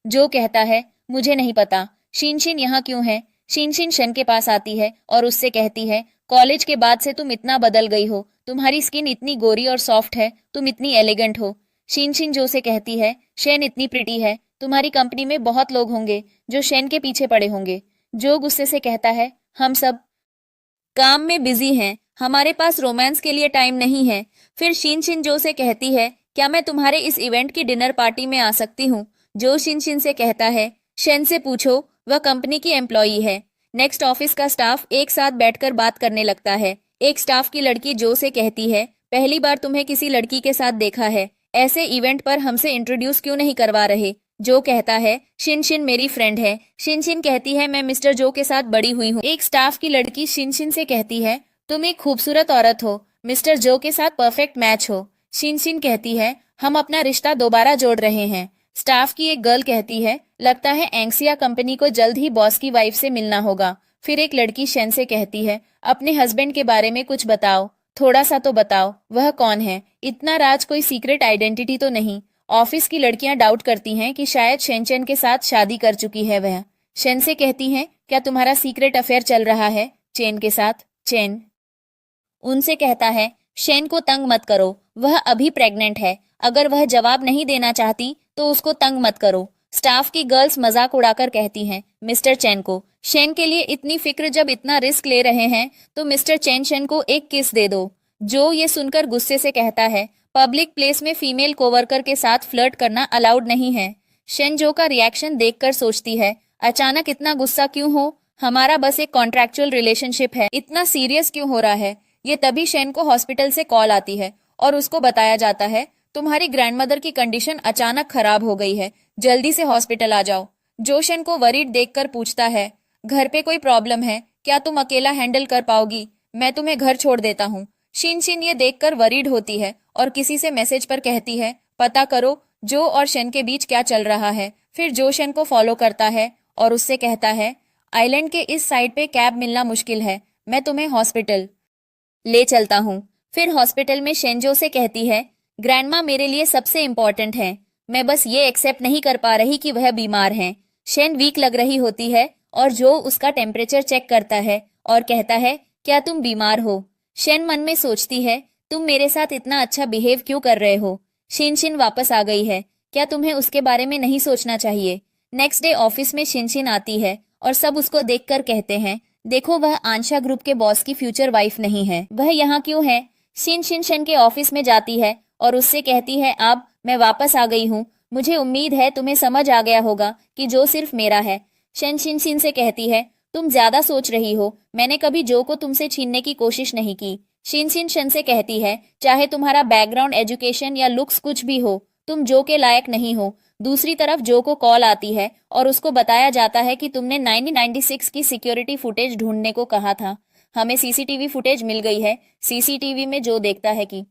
जो कहता है, मुझे नहीं पता शिन शिन यहाँ क्यों है? शिन शिन शेन के पास आती है और उससे कहती है, कॉलेज के बाद से तुम इतना बदल गई हो, तुम्हारी स्किन इतनी गोरी और सॉफ्ट है, तुम इतनी एलिगेंट हो। शिन शिन जो से कहती है, शेन इतनी प्रिटी है, तुम्हारी कंपनी में बहुत लोग होंगे जो शेन के पीछे पड़े होंगे। जो गुस्से से कहता है, हम सब काम में बिजी हैं, हमारे पास रोमांस के लिए टाइम नहीं है। फिर शिन शिन जो से कहती है, क्या मैं तुम्हारे इस इवेंट की डिनर पार्टी में आ सकती हूँ? जो शिन शिन से कहता है, शेन से पूछो, वह कंपनी की एम्प्लॉई है। नेक्स्ट ऑफिस का स्टाफ एक साथ बैठकर बात करने लगता है। एक स्टाफ की लड़की जो से कहती है, पहली बार तुम्हें किसी लड़की के साथ देखा है, ऐसे इवेंट पर हमसे इंट्रोड्यूस क्यों नहीं करवा रहे? जो कहता है, शिन शिन मेरी फ्रेंड है। शिन शिन कहती है, मैं मिस्टर जो के साथ बड़ी हुई हूँ। एक स्टाफ की लड़की शिन शिन से कहती है, तुम एक खूबसूरत औरत हो, मिस्टर जो के साथ परफेक्ट मैच हो। शिन शिन कहती है, हम अपना रिश्ता दोबारा जोड़ रहे हैं। स्टाफ की एक गर्ल कहती है, लगता है एंक्सिया कंपनी को जल्द ही बॉस की वाइफ से मिलना होगा। फिर एक लड़की शेन से कहती है, अपने हस्बैंड के बारे में कुछ बताओ, थोड़ा सा तो बताओ, वह कौन है? इतना राज कोई सीक्रेट आइडेंटिटी तो नहीं? ऑफिस की लड़कियां डाउट करती हैं कि शायद शेनचेन के साथ शादी कर चुकी है वह। शेन से कहती हैं, क्या तुम्हारा सीक्रेट अफेयर चल रहा है चेन के साथ? चेन उनसे कहता है, शेन को तंग मत करो, वह अभी प्रेग्नेंट है, अगर वह जवाब नहीं देना चाहती तो उसको तंग मत करो। स्टाफ की गर्ल्स मजाक उड़ाकर कहती हैं मिस्टर चेन को, शेन के लिए इतनी फिक्र, जब इतना रिस्क ले रहे हैं तो मिस्टर चेन शेन को एक किस दे दो। जो ये सुनकर गुस्से से कहता है, पब्लिक प्लेस में फीमेल कोवर्कर के साथ फ्लर्ट करना अलाउड नहीं है। शेन जो का रिएक्शन देखकर सोचती है, अचानक इतना गुस्सा क्यों हो? हमारा बस एक कॉन्ट्रैक्चुअल रिलेशनशिप है, इतना सीरियस क्यों हो रहा है? ये तभी शेन को हॉस्पिटल से कॉल आती है और उसको बताया जाता है, तुम्हारी ग्रैंडमदर की कंडीशन अचानक खराब हो गई है, जल्दी से हॉस्पिटल आ जाओ। जो शेन को वरीड देखकर पूछता है, घर पे कोई प्रॉब्लम है क्या? तुम अकेला हैंडल कर पाओगी? मैं तुम्हें घर छोड़ देता हूँ। शिन शिन ये देखकर वरीड होती है और किसी से मैसेज पर कहती है पता करो जो और शन के बीच क्या चल रहा है। फिर जो शन को फॉलो करता है और उससे कहता है आइलैंड के इस साइड पे कैब मिलना मुश्किल है, मैं तुम्हें हॉस्पिटल ले चलता हूँ। फिर हॉस्पिटल में शेंजो से कहती है ग्रैंडमा मेरे लिए सबसे इम्पोर्टेंट है, मैं बस ये एक्सेप्ट नहीं कर पा रही कि वह बीमार हैं। शेन वीक लग रही होती है और जो उसका टेम्परेचर चेक करता है और कहता है क्या तुम बीमार हो? शेन मन में सोचती है तुम मेरे साथ इतना अच्छा बिहेव क्यों कर रहे हो? शिन शिन वापस आ गई है, क्या तुम्हें उसके बारे में नहीं सोचना चाहिए? नेक्स्ट डे ऑफिस में शिन शिन आती है और सब उसको देखकर कहते हैं देखो वह आंशा ग्रुप के बॉस की फ्यूचर वाइफ नहीं है, वह यहाँ क्यों है? शिन शिन शन के ऑफिस में जाती है और उससे कहती है अब मैं वापस आ गई हूँ, मुझे उम्मीद है तुम्हें समझ आ गया होगा कि जो सिर्फ मेरा है। शन शिन शिन से कहती है तुम ज्यादा सोच रही हो, मैंने कभी जो को तुमसे छीनने की कोशिश नहीं की। शिन शिन शन से कहती है चाहे तुम्हारा बैकग्राउंड एजुकेशन या लुक्स कुछ भी हो, तुम जो के लायक नहीं हो। दूसरी तरफ जो को कॉल आती है और उसको बताया जाता है कि तुमने 1996 की सिक्योरिटी फुटेज ढूंढने को कहा था, हमें सीसीटीवी फुटेज मिल गई है। सीसीटीवी में जो देखता है कि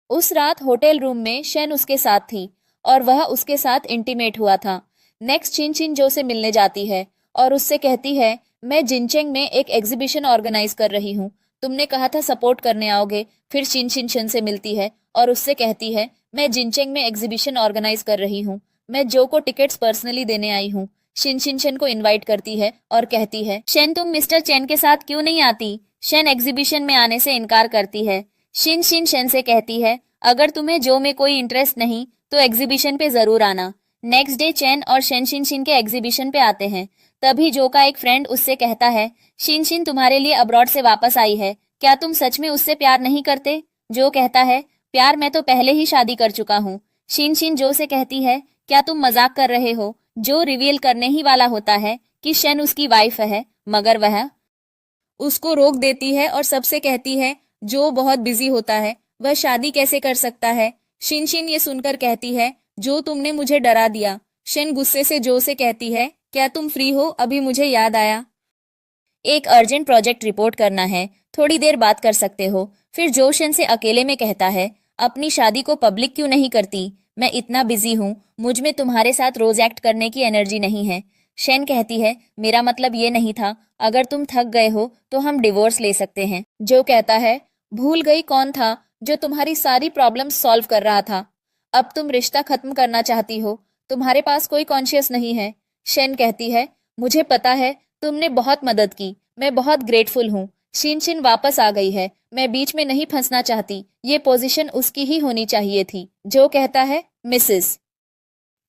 उस रात होटल रूम में शन उसके साथ थी और वह उसके साथ इंटीमेट हुआ था। नेक्स्ट चिन चिन जो से मिलने जाती है और उससे कहती है मैं जिनचेंग में एक एग्जीबिशन ऑर्गेनाइज कर रही हूँ, तुमने कहा था सपोर्ट करने आओगे। फिर चिन चिन शन से मिलती है और उससे कहती है मैं जिनचेंग में एग्जीबिशन ऑर्गेनाइज कर रही हूँ, मैं जो को टिकट्स पर्सनली देने आई हूँ। शिन शिन शन को इनवाइट करती है और कहती है शन तुम मिस्टर चैन के साथ क्यों नहीं आती? शन एग्जीबिशन में आने से इनकार करती है। शिन शिन शन से कहती है अगर तुम्हें जो में कोई इंटरेस्ट नहीं तो एग्जीबिशन पे जरूर आना। नेक्स्ट डे चैन और शन शिन शिन के एग्जीबिशन पे आते हैं। तभी जो का एक फ्रेंड उससे कहता है शिन शिन तुम्हारे लिए अब्रॉड से वापस आई है, क्या तुम सच में उससे प्यार नहीं करते? जो कहता है प्यार मैं तो पहले ही शादी कर चुका हूँ। शिन शिन जो से कहती है क्या तुम मजाक कर रहे हो? जो रिवील करने ही वाला होता है कि शन उसकी वाइफ है, मगर वह उसको रोक देती है और सबसे कहती है जो बहुत बिजी होता है, वह शादी कैसे कर सकता है? शिन शिन ये सुनकर कहती है जो तुमने मुझे डरा दिया। शन गुस्से से जो से कहती है क्या तुम फ्री हो? अभी मुझे याद आया एक अर्जेंट प्रोजेक्ट रिपोर्ट करना है, थोड़ी देर बात कर सकते हो? फिर जो शन से अकेले में कहता है अपनी शादी को पब्लिक क्यों नहीं करती? मैं इतना बिजी हूँ, मुझ में तुम्हारे साथ रोज एक्ट करने की एनर्जी नहीं है। शन कहती है मेरा मतलब ये नहीं था, अगर तुम थक गए हो तो हम डिवोर्स ले सकते हैं। जो कहता है भूल गई कौन था जो तुम्हारी सारी प्रॉब्लम सॉल्व कर रहा था? अब तुम रिश्ता खत्म करना चाहती हो, तुम्हारे पास कोई कॉन्शियस नहीं है। शन कहती है मुझे पता है, तुमने बहुत मदद की, मैं बहुत ग्रेटफुल हूँ। शिन शिन वापस आ गई है, मैं बीच में नहीं फंसना चाहती, ये पोजीशन उसकी ही होनी चाहिए थी। जो कहता है मिसेस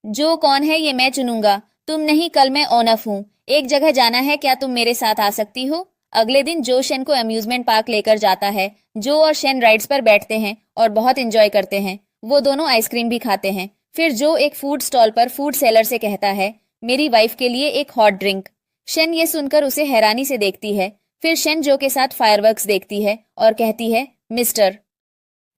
जो कौन है ये मैं चुनूंगा, तुम नहीं, कल मैं ऑनफ हूँ, एक जगह जाना है, क्या तुम मेरे साथ आ सकती हो? अगले दिन जो शन को अम्यूजमेंट पार्क लेकर जाता है। जो और शन राइड्स पर बैठते हैं और बहुत एंजॉय करते हैं। वो दोनों आइसक्रीम भी खाते हैं। फिर जो एक फूड स्टॉल पर फूड सेलर से कहता है मेरी वाइफ के लिए एक हॉट ड्रिंक। शन ये सुनकर उसे हैरानी से देखती है। फिर शन जो के साथ फायरवर्क्स देखती है और कहती है मिस्टर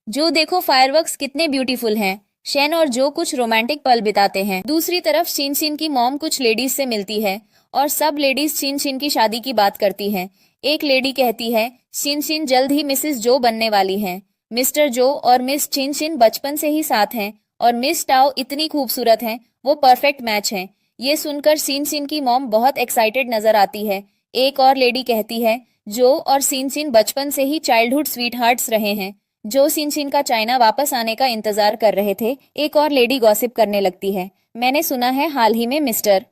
जो देखो फायरवर्क्स कितने ब्यूटीफुल हैं। शन और जो कुछ रोमांटिक पल बिताते हैं। दूसरी तरफ शिन शिन की मॉम कुछ लेडीज से मिलती है और सब लेडीज शिन शिन की शादी की बात करती हैं। एक लेडी कहती है शिन शिन जल्द ही मिसेस जो बनने वाली हैं। मिस्टर जो और मिस शिन शिन बचपन से ही साथ हैं और मिस टाओ इतनी खूबसूरत हैं, वो परफेक्ट मैच हैं। ये सुनकर शिन शिन की मॉम बहुत एक्साइटेड नजर आती है। एक और लेडी कहती है जो और शिन शिन बचपन से ही चाइल्डहुड स्वीटहार्ट्स रहे हैं। जो शिन शिन का चाइना वापस आने का इंतजार कर रहे थे। एक और लेडी गॉसिप करने लगती है, मैंने सुना है हाल ही में मिस्टर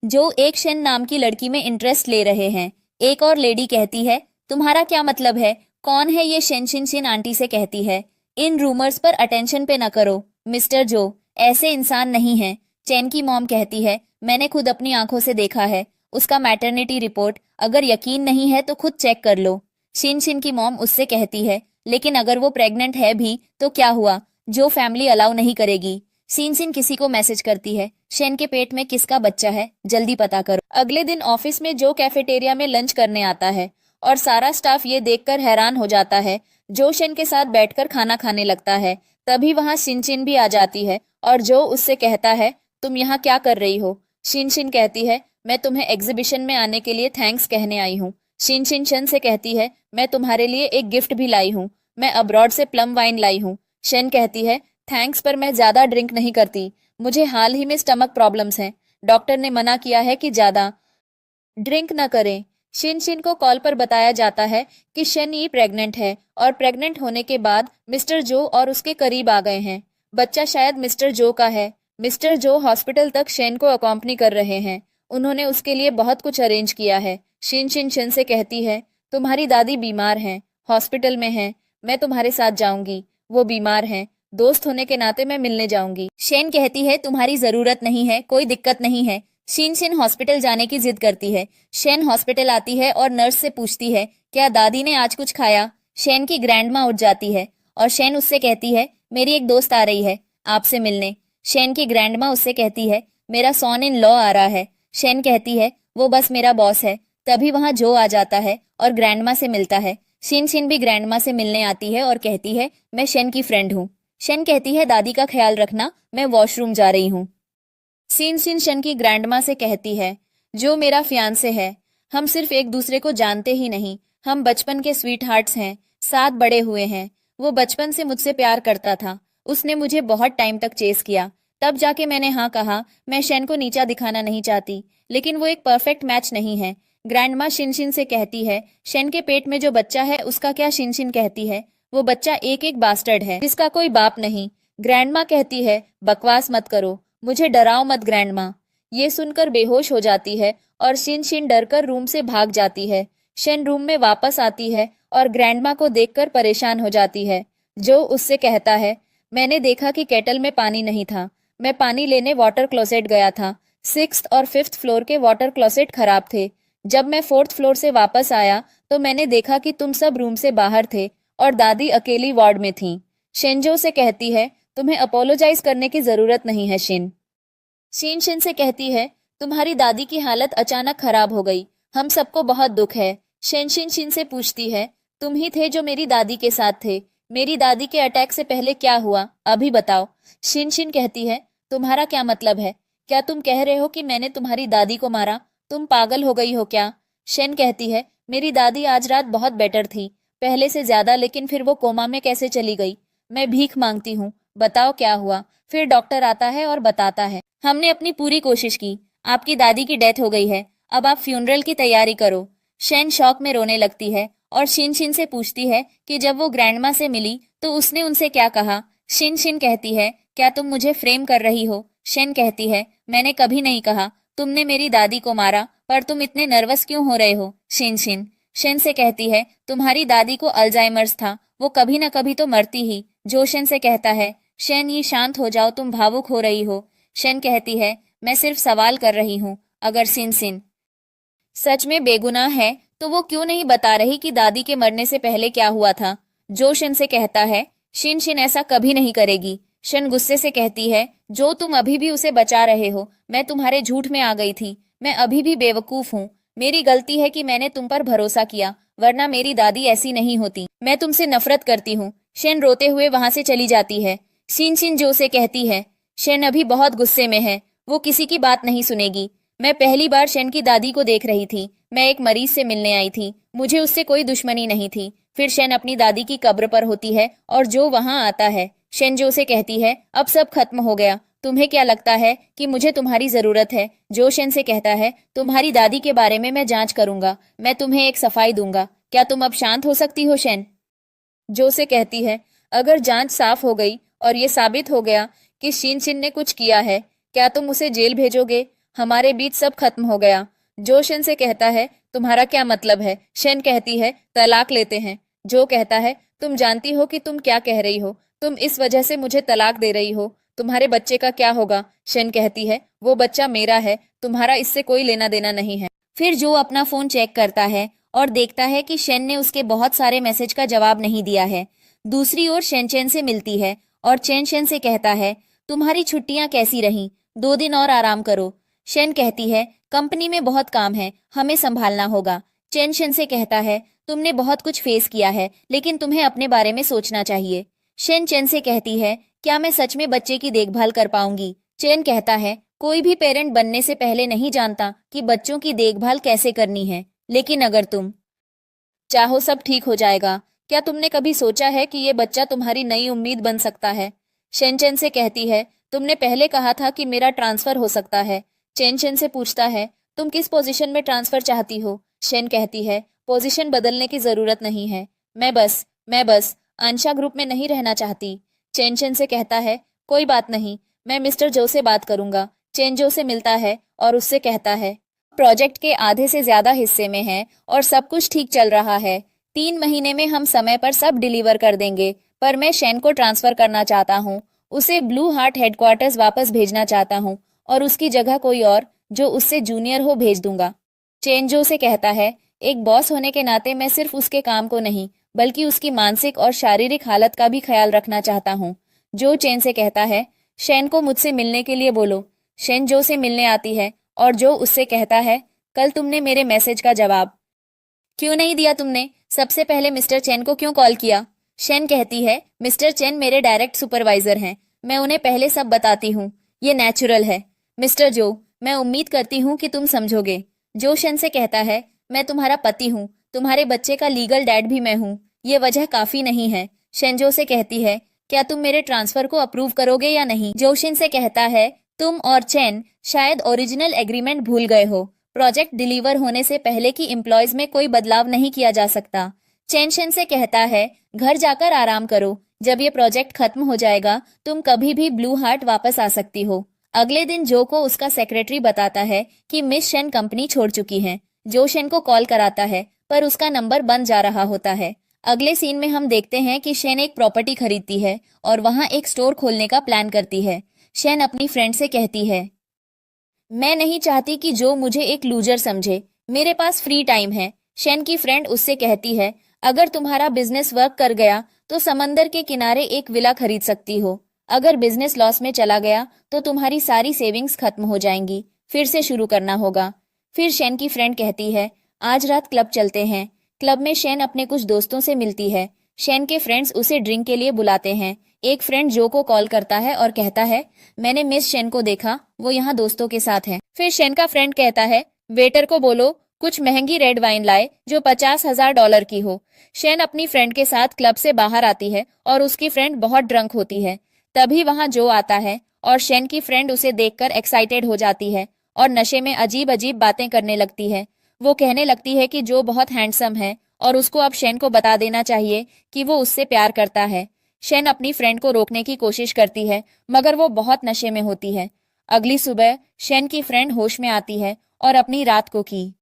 जो एक शन नाम की लड़की में इंटरेस्ट ले रहे हैं। एक और लेडी कहती है तुम्हारा क्या मतलब है, कौन है ये शन? शिन शिन आंटी से कहती है इन रूमर्स पर अटेंशन पे न करो, मिस्टर जो ऐसे इंसान नहीं है। चैन की मॉम कहती है मैंने खुद अपनी आंखों से देखा है उसका मैटरनिटी रिपोर्ट, अगर यकीन नहीं है तो खुद चेक कर लो। शिन शिन की मॉम उससे कहती है लेकिन अगर वो प्रेग्नेंट है भी तो क्या हुआ, जो फैमिली अलाउ नहीं करेगी। शिन शिन किसी को मैसेज करती है शन के पेट में किसका बच्चा है, जल्दी पता करो। अगले दिन ऑफिस में जो कैफेटेरिया में लंच करने आता है और सारा स्टाफ ये देखकर हैरान हो जाता है। जो शन के साथ बैठकर खाना खाने लगता है। तभी वहां शिन शिन भी आ जाती है और जो उससे कहता है तुम यहाँ क्या कर रही हो? शिन शिन कहती है मैं तुम्हें एग्जीबिशन में आने के लिए थैंक्स कहने आई हूँ। शिन शिन शन से कहती है, मैं तुम्हारे लिए एक गिफ्ट भी लाई हूँ। मैं अब्रॉड से प्लम वाइन लाई हूँ। शन कहती है, थैंक्स पर मैं ज्यादा ड्रिंक नहीं करती। मुझे हाल ही में स्टमक प्रॉब्लम्स हैं। डॉक्टर ने मना किया है कि ज्यादा ड्रिंक न करें। शिन शिन को कॉल पर बताया जाता है कि शन ये प्रेग्नेंट है और प्रेग्नेंट होने के बाद मिस्टर जो और उसके करीब आ गए हैं। बच्चा शायद मिस्टर जो का है। मिस्टर जो हॉस्पिटल तक शेन को अकॉम्पनी कर रहे हैं। उन्होंने उसके लिए बहुत कुछ अरेंज किया है। शिन शिन शन से कहती है, तुम्हारी दादी बीमार हैं, हॉस्पिटल में हैं। मैं तुम्हारे साथ जाऊंगी। वो बीमार हैं। दोस्त होने के नाते मैं मिलने जाऊंगी। शेन कहती है, तुम्हारी जरूरत नहीं है, कोई दिक्कत नहीं है। शिन शिन हॉस्पिटल जाने की जिद करती है। शेन हॉस्पिटल आती है और नर्स से पूछती है, क्या दादी ने आज कुछ खाया? शेन की ग्रैंडमा उठ जाती है और शेन उससे कहती है, मेरी एक दोस्त आ रही है आपसे मिलने। शेन की ग्रैंडमा उससे कहती है, मेरा सॉन इन लॉ आ रहा है। शेन कहती है, वो बस मेरा बॉस है। तभी वहां जो आ जाता है और ग्रैंडमा से मिलता है। शिन शिन भी ग्रैंडमा से मिलने आती है और कहती है, मैं शेन की फ्रेंड हूँ। शेन कहती है, दादी का ख्याल रखना, मैं वॉशरूम जा रही हूँ। शिन शिन शन की ग्रैंडमा से कहती है, जो मेरा फियांसे है। हम सिर्फ एक दूसरे को जानते ही नहीं, हम बचपन के स्वीट हार्ट्स हैं, साथ बड़े हुए हैं। वो बचपन से मुझसे प्यार करता था। उसने मुझे बहुत टाइम तक चेस किया। तब जाके मैंने हाँ कहा। मैं शेन को नीचा दिखाना नहीं चाहती, लेकिन वो एक परफेक्ट मैच नहीं है। ग्रैंडमा शिन शिन से कहती है, शेन के पेट में जो बच्चा है उसका क्या? शिन शिन कहती है, वो बच्चा एक एक बास्टर्ड है जिसका कोई बाप नहीं। ग्रैंडमा कहती है, बकवास मत करो, मुझे डराओ मत ग्रैंडमा। ये सुनकर बेहोश हो जाती है और शिन शिन डरकर रूम से भाग जाती है। शेन रूम में वापस आती है और ग्रैंडमा को देखकर परेशान हो जाती है। जो उससे कहता है, मैंने देखा कि केटल में पानी नहीं था। मैं पानी लेने वाटर क्लोसेट गया था। 6th और 5th फ्लोर के वाटर क्लोसेट खराब थे। जब मैं 4th फ्लोर से वापस आया तो मैंने देखा कि तुम सब रूम से बाहर थे और दादी अकेली वार्ड में थी। शेनजो से कहती है, तुम्हें अपोलोजाइज करने की जरूरत नहीं है शिन। शिन शिन से कहती है, तुम्हारी दादी की हालत अचानक खराब हो गई। हम सबको बहुत दुख है। शेन शिन शिन से पूछती है, तुम ही थे जो मेरी दादी के साथ थे। मेरी दादी के अटैक से पहले क्या हुआ, अभी बताओ। शिन शिन कहती है, तुम्हारा क्या मतलब है? क्या तुम कह रहे हो कि मैंने तुम्हारी दादी को मारा? तुम पागल हो गई हो क्या? शेन कहती है, मेरी दादी आज रात बहुत बेटर थी, पहले से ज्यादा, लेकिन फिर वो कोमा में कैसे चली गई? मैं भीख मांगती हूँ, बताओ क्या हुआ? फिर डॉक्टर आता है और बताता है, हमने अपनी पूरी कोशिश की, आपकी दादी की डेथ हो गई है, अब आप फ्यूनरल की तैयारी करो। शेन शॉक में रोने लगती है और शिन शिन से पूछती है कि जब वो ग्रैंडमा से मिली तो उसने उनसे क्या कहा। शिन शिन कहती है, क्या तुम मुझे फ्रेम कर रही हो? शेन कहती है, मैंने कभी नहीं कहा तुमने मेरी दादी को मारा, पर तुम इतने नर्वस क्यों हो रहे हो? शिन शिन शेन से कहती है, तुम्हारी दादी को अल्जाइमर्स था, वो कभी न कभी तो मरती ही। जो शेन से कहता है, शेन ये शांत हो जाओ, तुम भावुक हो रही हो। शेन कहती है, मैं सिर्फ सवाल कर रही हूँ, अगर शिन शिन सच में बेगुनाह है तो वो क्यों नहीं बता रही कि दादी के मरने से पहले क्या हुआ था? जो शिन से कहता है, शिन शिन ऐसा कभी नहीं करेगी। शिन गुस्से से कहती है, जो तुम अभी भी उसे बचा रहे हो, मैं तुम्हारे झूठ में आ गई थी। मैं अभी भी बेवकूफ हूँ। मेरी गलती है कि मैंने तुम पर भरोसा किया, वरना मेरी दादी ऐसी नहीं होती। मैं तुमसे नफरत करती हूँ। शेन रोते हुए वहां से चली जाती है। शिन शिन जो से कहती है, शेन अभी बहुत गुस्से में है, वो किसी की बात नहीं सुनेगी। मैं पहली बार शेन की दादी को देख रही थी। मैं एक मरीज से मिलने आई थी, मुझे उससे कोई दुश्मनी नहीं थी। फिर शेन अपनी दादी की कब्र पर होती है और जो वहां आता है। शेन जो से कहती है, अब सब खत्म हो गया, तुम्हें क्या लगता है कि मुझे तुम्हारी जरूरत है? जो शेन से कहता है, तुम्हारी दादी के बारे में मैं जांच करूंगा, मैं तुम्हें एक सफाई दूंगा, क्या तुम अब शांत हो सकती हो? शेन जो से कहती है, अगर जांच साफ हो गई और ये साबित हो गया कि शिन शिन ने कुछ किया है, क्या तुम उसे जेल भेजोगे? हमारे बीच सब खत्म हो गया। जो शेन से कहता है, तुम्हारा क्या मतलब है? शेन कहती है, तलाक लेते हैं। जो कहता है, तुम जानती हो कि तुम क्या कह रही हो, तुम इस वजह से मुझे तलाक दे रही हो, तुम्हारे बच्चे का क्या होगा? शेन कहती है, वो बच्चा मेरा है, तुम्हारा इससे कोई लेना देना नहीं है। फिर जो अपना फोन चेक करता है और देखता है कि शेन ने उसके बहुत सारे मैसेज का जवाब नहीं दिया है। दूसरी ओर शेन चेन से मिलती है और चेन शेन से कहता है, तुम्हारी छुट्टियां कैसी रहीं? 2 दिन और आराम करो। शेन कहती है, कंपनी में बहुत काम है, हमें संभालना होगा। चेन शेन से कहता है, तुमने बहुत कुछ फेस किया है, लेकिन तुम्हें अपने बारे में सोचना चाहिए। शेन चेन से कहती है, क्या मैं सच में बच्चे की देखभाल कर पाऊंगी? चेन कहता है, कोई भी पेरेंट बनने से पहले नहीं जानता कि बच्चों की देखभाल कैसे करनी है, लेकिन अगर तुम चाहो सब ठीक हो जाएगा। क्या तुमने कभी सोचा है कि ये बच्चा तुम्हारी नई उम्मीद बन सकता है? शेनचेन से कहती है, तुमने पहले कहा था कि मेरा ट्रांसफर हो सकता है। चेनचेन से पूछता है, तुम किस पोजीशन में ट्रांसफर चाहती हो? शेन कहती है, पोजीशन बदलने की जरूरत नहीं है। मैं बस अंशा ग्रुप में नहीं रहना चाहती। चेनचेन से कहता है, कोई बात नहीं, मैं मिस्टर जो से बात करूंगा। चेनजो से मिलता है और उससे कहता है, प्रोजेक्ट के आधे से ज्यादा हिस्से में है और सब कुछ ठीक चल रहा है। 3 महीने में हम समय पर सब डिलीवर कर देंगे, पर मैं शेन को ट्रांसफर करना चाहता हूँ। उसे ब्लू हार्ट हेडक्वार्टर्स वापस भेजना चाहता हूँ और उसकी जगह कोई और जो उससे जूनियर हो भेज दूंगा। चेनजो से कहता है, एक बॉस होने के नाते मैं सिर्फ उसके काम को नहीं बल्कि उसकी मानसिक और शारीरिक हालत का भी ख्याल रखना चाहता हूँ। जो चेन से कहता है, शेन को मुझसे मिलने के लिए बोलो। शेन जो से मिलने आती है और जो उससे कहता है, कल तुमने मेरे मैसेज का जवाब क्यों नहीं दिया? तुमने सबसे पहले मिस्टर चेन को क्यों कॉल किया? शेन कहती है, मिस्टर चेन मेरे डायरेक्ट सुपरवाइजर हैं, मैं उन्हें पहले सब बताती हूँ, ये नेचुरल है। मिस्टर जो, मैं उम्मीद करती हूँ कि तुम समझोगे। जो शेन से कहता है, मैं तुम्हारा पति हूँ, तुम्हारे बच्चे का लीगल डैड भी मैं हूँ, ये वजह काफी नहीं है। शेन जो से कहती है, क्या तुम मेरे ट्रांसफर को अप्रूव करोगे या नहीं? जोशिन से कहता है, तुम और चेन शायद ओरिजिनल एग्रीमेंट भूल गए हो। प्रोजेक्ट डिलीवर होने से पहले की एम्प्लॉयज में कोई बदलाव नहीं किया जा सकता। चेनशन से कहता है, घर जाकर आराम करो, जब ये प्रोजेक्ट खत्म हो जाएगा तुम कभी भी ब्लू हार्ट वापस आ सकती हो। अगले दिन जो को उसका सेक्रेटरी बताता है कि मिस शेन कंपनी छोड़ चुकी हैं। जो शेन को कॉल कराता है पर उसका नंबर बंद जा रहा होता है। अगले सीन में हम देखते हैं कि शेन एक प्रॉपर्टी खरीदती है और वहां एक स्टोर खोलने का प्लान करती है। शेन अपनी फ्रेंड से कहती है, मैं नहीं चाहती कि जो मुझे एक लूजर समझे, मेरे पास फ्री टाइम है। शेन की फ्रेंड उससे कहती है, अगर तुम्हारा बिजनेस वर्क कर गया तो समंदर के किनारे एक विला खरीद सकती हो। अगर बिजनेस लॉस में चला गया तो तुम्हारी सारी सेविंग्स खत्म हो जाएंगी, फिर से शुरू करना होगा। फिर शेन की फ्रेंड कहती है, आज रात क्लब चलते हैं। क्लब में शेन अपने कुछ दोस्तों से मिलती है। शेन के फ्रेंड्स उसे ड्रिंक के लिए बुलाते हैं। एक फ्रेंड जो को कॉल करता है और कहता है, मैंने मिस शेन को देखा, वो यहाँ दोस्तों के साथ है। फिर शेन का फ्रेंड कहता है, वेटर को बोलो कुछ महंगी रेड वाइन लाए जो $50,000 की हो। शेन अपनी फ्रेंड के साथ क्लब से बाहर आती है और उसकी फ्रेंड बहुत ड्रंक होती है। तभी वहां जो आता है और शेन की फ्रेंड उसे देखकर एक्साइटेड हो जाती है और नशे में अजीब अजीब बातें करने लगती है। वो कहने लगती है कि जो बहुत हैंडसम है और उसको अब शेन को बता देना चाहिए कि वो उससे प्यार करता है। शेन अपनी फ्रेंड को रोकने की कोशिश करती है मगर वो बहुत नशे में होती है। अगली सुबह शेन की फ्रेंड होश में आती है और अपनी रात को की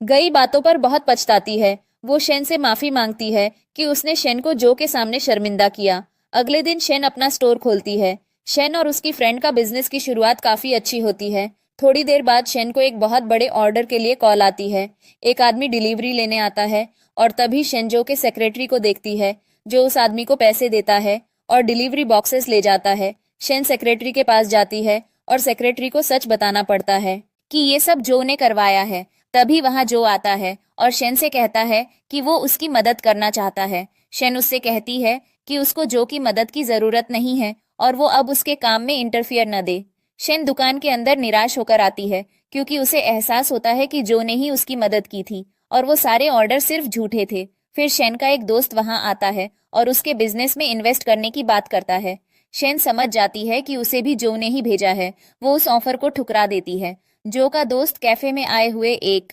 गई बातों पर बहुत पछताती है। वो शेन से माफी मांगती है कि उसने शेन को जो के सामने शर्मिंदा किया। अगले दिन शेन अपना स्टोर खोलती है। शेन और उसकी फ्रेंड का बिजनेस की शुरुआत काफी अच्छी होती है। थोड़ी देर बाद शेन को एक बहुत बड़े ऑर्डर के लिए कॉल आती है। एक आदमी डिलीवरी लेने आता है और तभी शेन जो के सेक्रेटरी को देखती है, जो उस आदमी को पैसे देता है और डिलीवरी बॉक्सेस ले जाता है। शेन सेक्रेटरी के पास जाती है और सेक्रेटरी को सच बताना पड़ता है कि ये सब जो ने करवाया है। तभी वहां जो आता है और शेन से कहता है कि वो उसकी मदद करना चाहता है। शेन उससे कहती है कि उसको जो की मदद की जरूरत नहीं है और वो अब उसके काम में इंटरफियर न दे। शेन दुकान के अंदर निराश होकर आती है क्योंकि उसे एहसास होता है कि जो ने ही उसकी मदद की थी और वो सारे ऑर्डर सिर्फ झूठे थे। फिर शेन का एक दोस्त वहां आता है और उसके बिजनेस में इन्वेस्ट करने की बात करता है। शेन समझ जाती है कि उसे भी जो ने ही भेजा है। वो उस ऑफर को ठुकरा देती है। जो का दोस्त कैफे में आए हुए एक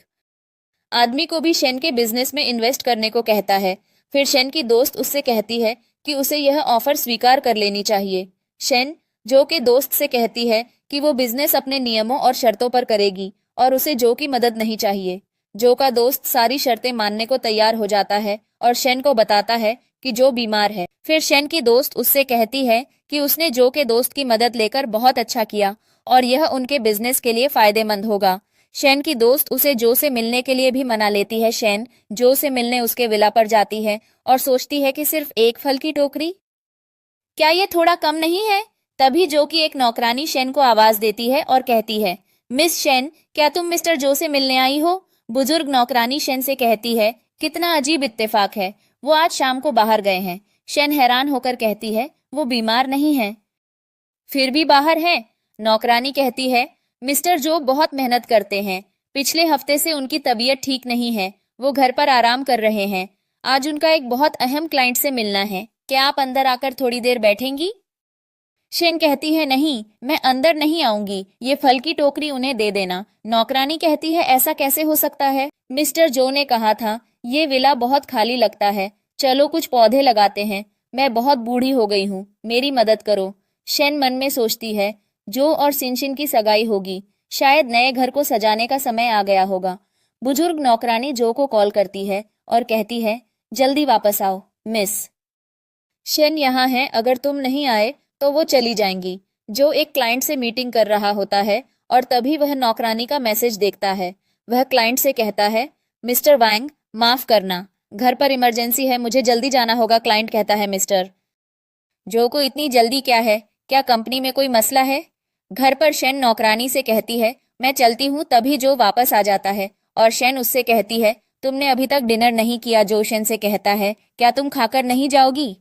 आदमी को भी शेन के बिजनेस में इन्वेस्ट करने को कहता है। फिर शेन की दोस्त उससे कहती है कि उसे यह ऑफर स्वीकार कर लेनी चाहिए। शेन जो के दोस्त से कहती है कि वो बिजनेस अपने नियमों और शर्तों पर करेगी और उसे जो की मदद नहीं चाहिए। जो का दोस्त सारी शर्तें मानने को तैयार हो जाता है और शेन को बताता है कि जो बीमार है। फिर शेन की दोस्त उससे कहती है कि उसने जो के दोस्त की मदद लेकर बहुत अच्छा किया और यह उनके बिजनेस के लिए फायदेमंद होगा। शेन की दोस्त उसे जो से मिलने के लिए भी मना लेती है। शेन जो से मिलने उसके विला पर जाती है और सोचती है कि सिर्फ एक फल की टोकरी, क्या ये थोड़ा कम नहीं है? तभी जो की एक नौकरानी शेन को आवाज देती है और कहती है, मिस शेन, क्या तुम मिस्टर जो से मिलने आई हो? बुजुर्ग नौकरानी शेन से कहती है, कितना अजीब इत्तेफाक है, वो आज शाम को बाहर गए हैं। शेन हैरान होकर कहती है, वो बीमार नहीं है फिर भी बाहर है। नौकरानी कहती है, मिस्टर जो बहुत मेहनत करते हैं। पिछले हफ्ते से उनकी तबीयत ठीक नहीं है, वो घर पर आराम कर रहे हैं। आज उनका एक बहुत अहम क्लाइंट से मिलना है। क्या आप अंदर आकर थोड़ी देर बैठेंगी? शेन कहती है, नहीं, मैं अंदर नहीं आऊंगी। ये फल की टोकरी उन्हें दे देना। नौकरानी कहती है, ऐसा कैसे हो सकता है? मिस्टर जो ने कहा था, ये विला बहुत खाली लगता है, चलो कुछ पौधे लगाते हैं। मैं बहुत बूढ़ी हो गई हूँ, मेरी मदद करो। शेन मन में सोचती है, जो और सिनशिन की सगाई होगी, शायद नए घर को सजाने का समय आ गया होगा। बुजुर्ग नौकरानी जो को कॉल करती है और कहती है, जल्दी वापस आओ मिस। शेन यहाँ है, अगर तुम नहीं आए तो वो चली जाएंगी। जो एक क्लाइंट से मीटिंग कर रहा होता है और तभी वह नौकरानी का मैसेज देखता है। वह क्लाइंट से कहता है, मिस्टर वांग, माफ करना, घर पर इमरजेंसी है, मुझे जल्दी जाना होगा। क्लाइंट कहता है, मिस्टर जो को इतनी जल्दी क्या है? क्या कंपनी में कोई मसला है? घर पर शेन नौकरानी से कहती है, मैं चलती हूँ। तभी जो वापस आ जाता है और शेन उससे कहती है, तुमने अभी तक डिनर नहीं किया। जो शेन से कहता है, क्या तुम खाकर नहीं जाओगी?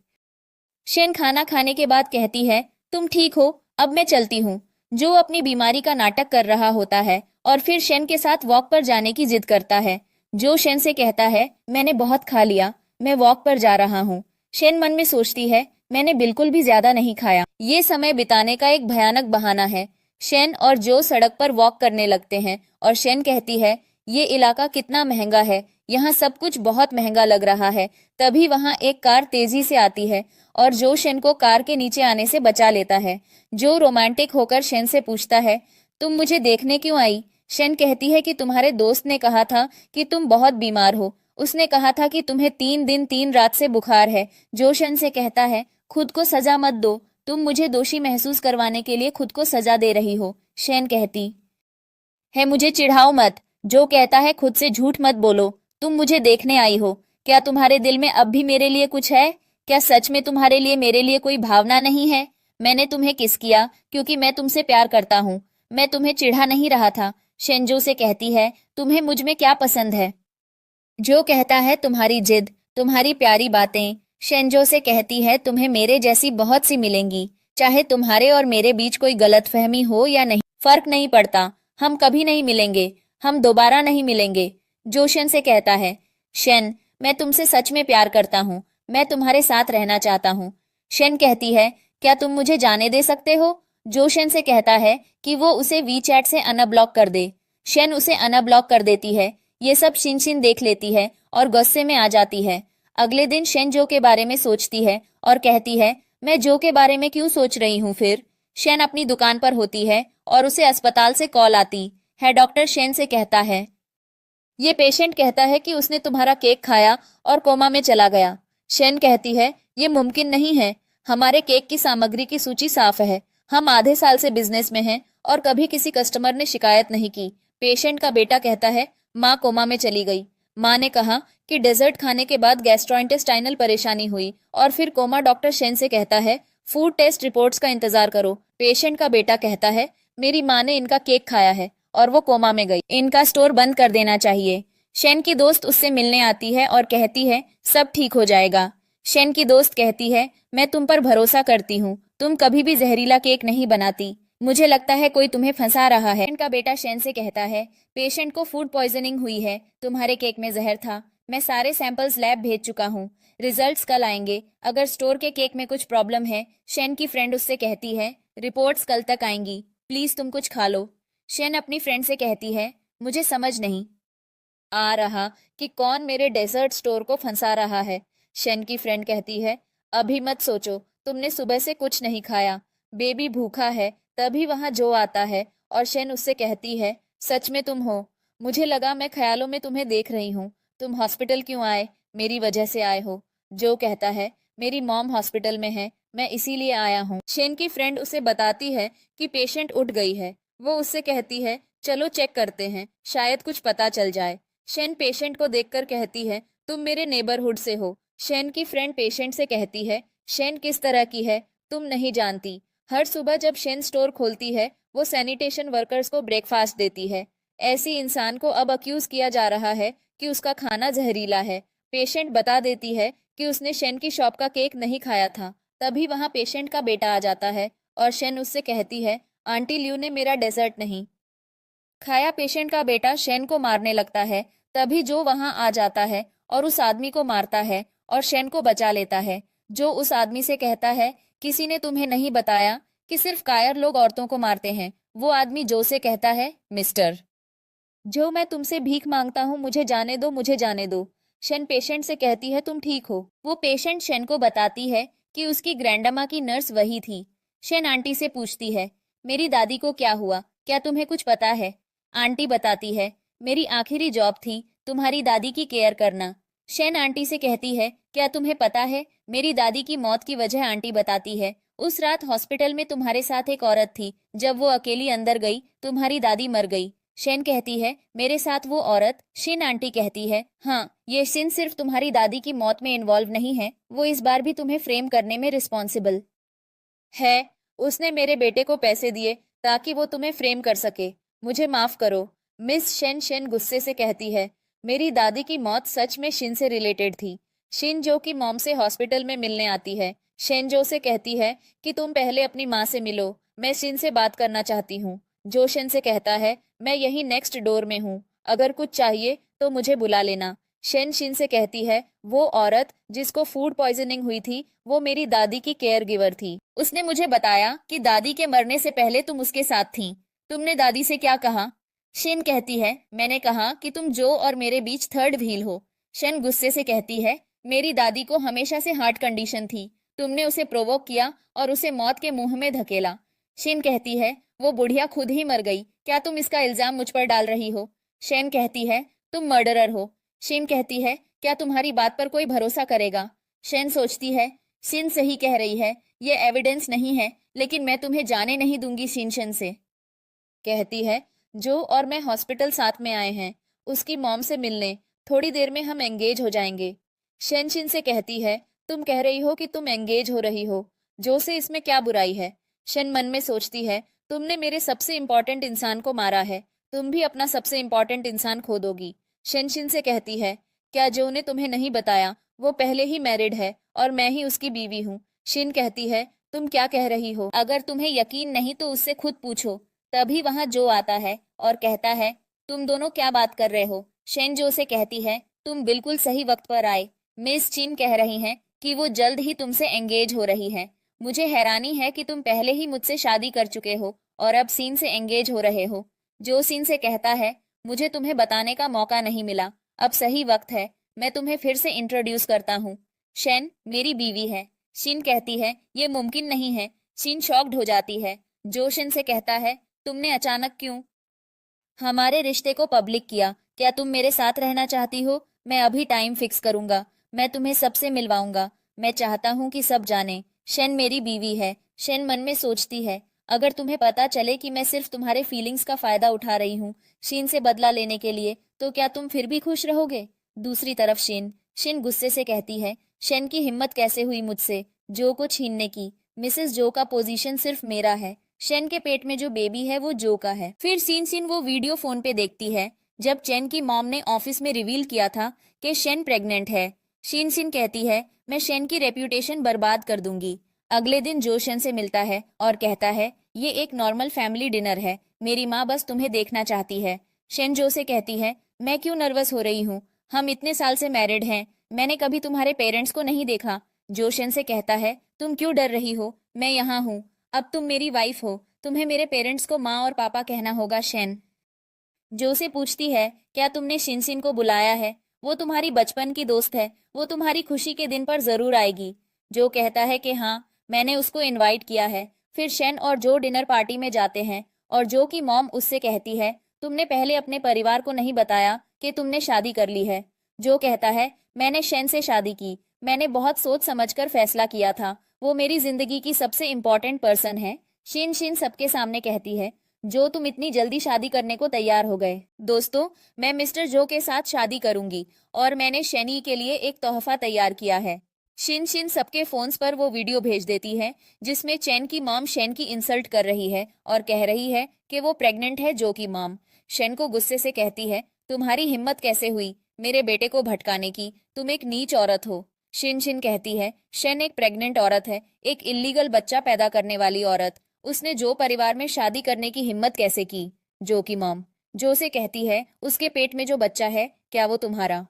शेन खाना खाने के बाद कहती है, तुम ठीक हो, अब मैं चलती हूँ। जो अपनी बीमारी का नाटक कर रहा होता है और फिर शेन के साथ वॉक पर जाने की जिद करता है। जो शेन से कहता है, मैंने बहुत खा लिया, मैं वॉक पर जा रहा हूँ। शेन मन में सोचती है, मैंने बिल्कुल भी ज्यादा नहीं खाया। ये समय बिताने का एक भयानक बहाना है। शेन और जो सड़क पर वॉक करने लगते हैं और शेन कहती है, ये इलाका कितना महंगा है, यहाँ सब कुछ बहुत महंगा लग रहा है। तभी वहाँ एक कार तेजी से आती है और जो शेन को कार के नीचे आने से बचा लेता है। जो रोमांटिक होकर शेन से पूछता है, तुम मुझे देखने क्यों आई? शेन कहती है कि तुम्हारे दोस्त ने कहा था कि तुम बहुत बीमार हो। उसने कहा था कि तुम्हें 3 दिन 3 रात से बुखार है। जो शेन से कहता है, खुद को सजा मत दो, तुम मुझे दोषी महसूस करवाने के लिए खुद को सजा दे रही हो। शेन कहती है, मुझे चिढ़ाओ मत। जो कहता है, खुद से झूठ मत बोलो, तुम मुझे देखने आई हो। क्या तुम्हारे दिल में अब भी मेरे लिए कुछ है? क्या सच में तुम्हारे लिए मेरे लिए कोई भावना नहीं है? मैंने तुम्हें किस किया क्योंकि मैं तुमसे प्यार करता हूँ। मैं तुम्हें चिढ़ा नहीं रहा था। शेनजो से कहती है, तुम्हें मुझ में क्या पसंद है? जो कहता है, तुम्हारी जिद, तुम्हारी प्यारी बातें। शेनजो से कहती है, तुम्हें मेरे जैसी बहुत सी मिलेंगी, चाहे तुम्हारे और मेरे बीच कोई गलतफहमी हो या नहीं, फर्क नहीं पड़ता। हम कभी नहीं मिलेंगे, हम दोबारा नहीं मिलेंगे। जो शेन से कहता है, शेन, मैं तुमसे सच में प्यार करता हूँ, मैं तुम्हारे साथ रहना चाहता हूँ। शेन कहती है, क्या तुम मुझे जाने दे सकते हो? जो शेन से कहता है कि वो उसे वीचैट से अनब्लॉक कर दे। शेन उसे अनब्लॉक कर देती है। ये सब शिनशिन देख लेती है और गुस्से में आ जाती है। अगले दिन शेन जो के बारे में सोचती है और कहती है, मैं जो के बारे में क्यों सोच रही हूँ फिर? शेन अपनी दुकान पर होती है और उसे अस्पताल से कॉल आती है। डॉक्टर शेन से कहता है, ये पेशेंट कहता है कि उसने तुम्हारा केक खाया और कोमा में चला गया। शेन कहती है, ये मुमकिन नहीं है, हमारे केक की सामग्री की सूची साफ है, हम आधे साल से बिजनेस में हैं और कभी किसी कस्टमर ने शिकायत नहीं की। पेशेंट का बेटा कहता है, माँ कोमा में चली गई। माँ ने कहा कि डेजर्ट खाने के बाद गैस्ट्रोइंटेस्टाइनल परेशानी हुई और फिर कोमा। डॉक्टर शेन से कहता है, फूड टेस्ट रिपोर्ट्स का इंतजार करो। पेशेंट का बेटा कहता है, मेरी माँ ने इनका केक खाया है और वो कोमा में गई, इनका स्टोर बंद कर देना चाहिए। शेन की दोस्त उससे मिलने आती है और कहती है, सब ठीक हो जाएगा। शेन की दोस्त कहती है, मैं तुम पर भरोसा करती हूँ, तुम कभी भी जहरीला केक नहीं बनाती। मुझे लगता है कोई तुम्हें फंसा रहा है। इनका बेटा शेन से कहता है, पेशेंट को फूड पॉइजनिंग हुई है, तुम्हारे केक में जहर था। मैं सारे सैंपल्स लैब भेज चुका हूँ, रिजल्ट्स कल आएंगे। अगर स्टोर के केक में कुछ प्रॉब्लम है, शेन की फ्रेंड उससे कहती है, रिपोर्ट्स कल तक आएंगी, प्लीज तुम कुछ खा लो। शेन अपनी फ्रेंड से कहती है, मुझे समझ नहीं आ रहा कि कौन मेरे डेजर्ट स्टोर को फंसा रहा है। शेन की फ्रेंड कहती है, अभी मत सोचो, तुमने सुबह से कुछ नहीं खाया, बेबी भूखा है। तभी वहां जो आता है और शेन उससे कहती है, सच में तुम हो? मुझे लगा मैं ख्यालों में तुम्हें देख रही हूँ। तुम हॉस्पिटल क्यों आए? मेरी वजह से आए हो। जो कहता है, मेरी मॉम हॉस्पिटल में है, मैं इसीलिए आया हूँ। शेन की फ्रेंड उसे बताती है कि पेशेंट उठ गई है। वो उससे कहती है, चलो चेक करते हैं, शायद कुछ पता चल जाए। शेन पेशेंट को देखकर कहती है, तुम मेरे नेबरहुड से हो। शेन की फ्रेंड पेशेंट से कहती है, शेन किस तरह की है तुम नहीं जानती। हर सुबह जब शेन स्टोर खोलती है, वो सैनिटेशन वर्कर्स को ब्रेकफास्ट देती है। ऐसी इंसान को अब अक्यूज किया जा रहा है कि उसका खाना जहरीला है। पेशेंट बता देती है कि उसने शेन की शॉप का केक नहीं खाया था। तभी वहां पेशेंट का बेटा आ जाता है और शेन उससे कहती है, आंटी ल्यू ने मेरा डेजर्ट नहीं खाया। पेशेंट का बेटा शेन को मारने लगता है, तभी जो वहां आ जाता है और उस आदमी को मारता है और शेन को बचा लेता है। जो उस आदमी से कहता है, किसी ने तुम्हें नहीं बताया कि सिर्फ कायर लोग औरतों को मारते हैं। वो आदमी जो से कहता है, मिस्टर जो, मैं तुमसे भीख मांगता हूँ, मुझे जाने दो, मुझे जाने दो। शन पेशेंट से कहती है, तुम ठीक हो। वो पेशेंट शन को बताती है कि उसकी ग्रैंडमा की नर्स वही थी। शन आंटी से पूछती है, मेरी दादी को क्या हुआ, क्या तुम्हें कुछ पता है? आंटी बताती है, मेरी आखिरी जॉब थी तुम्हारी दादी की केयर करना। शन आंटी से कहती है, क्या तुम्हें पता है मेरी दादी की मौत की वजह? आंटी बताती है, उस रात हॉस्पिटल में तुम्हारे साथ एक औरत थी, जब वो अकेली अंदर गई तुम्हारी दादी मर गई। शेन कहती है, मेरे साथ वो औरत? शिन आंटी कहती है, हाँ, ये शिन सिर्फ तुम्हारी दादी की मौत में इन्वॉल्व नहीं है, वो इस बार भी तुम्हें फ्रेम करने में रिस्पॉन्सिबल है। उसने मेरे बेटे को पैसे दिए ताकि वो तुम्हें फ्रेम कर सके। मुझे माफ करो। मिस शेन शेन गुस्से से कहती है, मेरी दादी की मौत सच में शिन से रिलेटेड थी। शिन जो की मॉम से हॉस्पिटल में मिलने आती है। शेन जो से कहती है कि तुम पहले अपनी माँ से मिलो, मैं शिन से बात करना चाहती हूँ। जो शेन से कहता है, मैं यही नेक्स्ट डोर में हूँ, अगर कुछ चाहिए तो मुझे बुला लेना। शेन शिन से कहती है, वो औरत जिसको फूड पॉइजनिंग हुई थी वो मेरी दादी की केयर गिवर थी। उसने मुझे बताया कि दादी के मरने से पहले तुम उसके साथ थी। तुमने दादी से क्या कहा? शिन कहती है, मैंने कहा कि तुम जो और मेरे बीच थर्ड व्हील हो। शन गुस्से से कहती है, मेरी दादी को हमेशा से हार्ट कंडीशन थी, तुमने उसे प्रोवोक किया और उसे मौत के मुंह में धकेला। शिन कहती है, वो बुढ़िया खुद ही मर गई, क्या तुम इसका इल्जाम मुझ पर डाल रही हो? शेन कहती है, तुम मर्डरर हो। शिन कहती है, क्या तुम्हारी बात पर कोई भरोसा करेगा? शेन सोचती है, शिन सही कह रही है, ये एविडेंस नहीं है, लेकिन मैं तुम्हें जाने नहीं दूंगी। शिन शन से कहती है, जो और मैं हॉस्पिटल साथ में आए हैं उसकी मॉम से मिलने, थोड़ी देर में हम एंगेज हो जाएंगे। शेन शिन से कहती है, तुम कह रही हो कि तुम एंगेज हो रही हो, जो से इसमें क्या बुराई है? शन मन में सोचती है, तुमने मेरे सबसे इंपॉर्टेंट इंसान को मारा है, तुम भी अपना सबसे इंपॉर्टेंट इंसान खो दोगी। शन शिन से कहती है, क्या जो ने तुम्हें नहीं बताया वो पहले ही मैरिड है और मैं ही उसकी बीवी हूँ? शिन कहती है, तुम क्या कह रही हो? अगर तुम्हें यकीन नहीं तो उससे खुद पूछो। तभी वहां जो आता है और कहता है, तुम दोनों क्या बात कर रहे हो? शेन जो से कहती है, तुम बिल्कुल सही वक्त पर आए। मिस चिन कह रही हैं कि वो जल्द ही तुमसे एंगेज हो रही है। मुझे हैरानी है कि तुम पहले ही मुझसे शादी कर चुके हो और अब सीन से एंगेज हो रहे हो। जो सीन से कहता है, मुझे तुम्हें बताने का मौका नहीं मिला, अब सही वक्त है, मैं तुम्हें फिर से इंट्रोड्यूस करता हूँ। शेन मेरी बीवी है। शिन कहती है, ये मुमकिन नहीं है। शिन शॉक्ड हो जाती है। जो शिन से कहता है, तुमने अचानक क्यों हमारे रिश्ते को पब्लिक किया? क्या तुम मेरे साथ रहना चाहती हो? मैं अभी टाइम फिक्स करूंगा, मैं तुम्हें सबसे मिलवाऊंगा, मैं चाहता हूँ कि सब जाने शेन मेरी बीवी है। शेन मन में सोचती है, अगर तुम्हें पता चले कि मैं सिर्फ तुम्हारे फीलिंग्स का फायदा उठा रही हूँ शीन से बदला लेने के लिए, तो क्या तुम फिर भी खुश रहोगे? दूसरी तरफ शिन गुस्से से कहती है, शेन की हिम्मत कैसे हुई मुझसे जो को छीनने की? मिसेस जो का पोजीशन सिर्फ मेरा है, शेन के पेट में जो बेबी है वो जो का है। फिर सीन वो वीडियो फोन पे देखती है जब चेन की मॉम ने ऑफिस में रिवील किया था कि शेन प्रेग्नेंट है। शिन कहती है, मैं शेन की रेप्यूटेशन बर्बाद कर दूंगी। अगले दिन जो शेन से मिलता है और कहता है, ये एक नॉर्मल फैमिली डिनर है, मेरी माँ बस तुम्हें देखना चाहती है। शेन जो से कहती है, मैं क्यों नर्वस हो रही हूँ, हम इतने साल से मैरिड हैं, मैंने कभी तुम्हारे पेरेंट्स को नहीं देखा। जो शेन से कहता है, तुम क्यों डर रही हो, मैं यहाँ हूँ, अब तुम मेरी वाइफ हो, तुम्हें मेरे पेरेंट्स को माँ और पापा कहना होगा। शेन जो से पूछती है, क्या तुमने शिनशिन को बुलाया है? वो तुम्हारी बचपन की दोस्त है, वो तुम्हारी खुशी के दिन पर जरूर आएगी। जो कहता है कि हाँ, मैंने उसको इनवाइट किया है। फिर शेन और जो डिनर पार्टी में जाते हैं और जो की मॉम उससे कहती है, तुमने पहले अपने परिवार को नहीं बताया कि तुमने शादी कर ली है। जो कहता है, मैंने शेन से शादी की, मैंने बहुत सोच समझकर फैसला किया था, वो मेरी जिंदगी की सबसे इम्पोर्टेंट पर्सन है। शिन सबके सामने कहती है, जो तुम इतनी जल्दी शादी करने को तैयार हो गए? दोस्तों, मैं मिस्टर जो के साथ शादी करूंगी और मैंने शेनी के लिए एक तोहफा तैयार किया है। शिन सबके फोन्स पर वो वीडियो भेज देती है जिसमें चैन की मॉम शेन की इंसल्ट कर रही है और कह रही है कि वो प्रेग्नेंट है। जो की मॉम शेन को गुस्से से कहती है, तुम्हारी हिम्मत कैसे हुई मेरे बेटे को भटकाने की, तुम एक नीच औरत हो। शिन कहती है, शेन एक प्रेग्नेंट औरत है, एक इलीगल बच्चा पैदा करने वाली औरत, उसने जो परिवार में शादी करने की हिम्मत कैसे की? जो की मॉम जो से कहती है, उसके पेट में जो बच्चा है, क्या वो तुम्हारा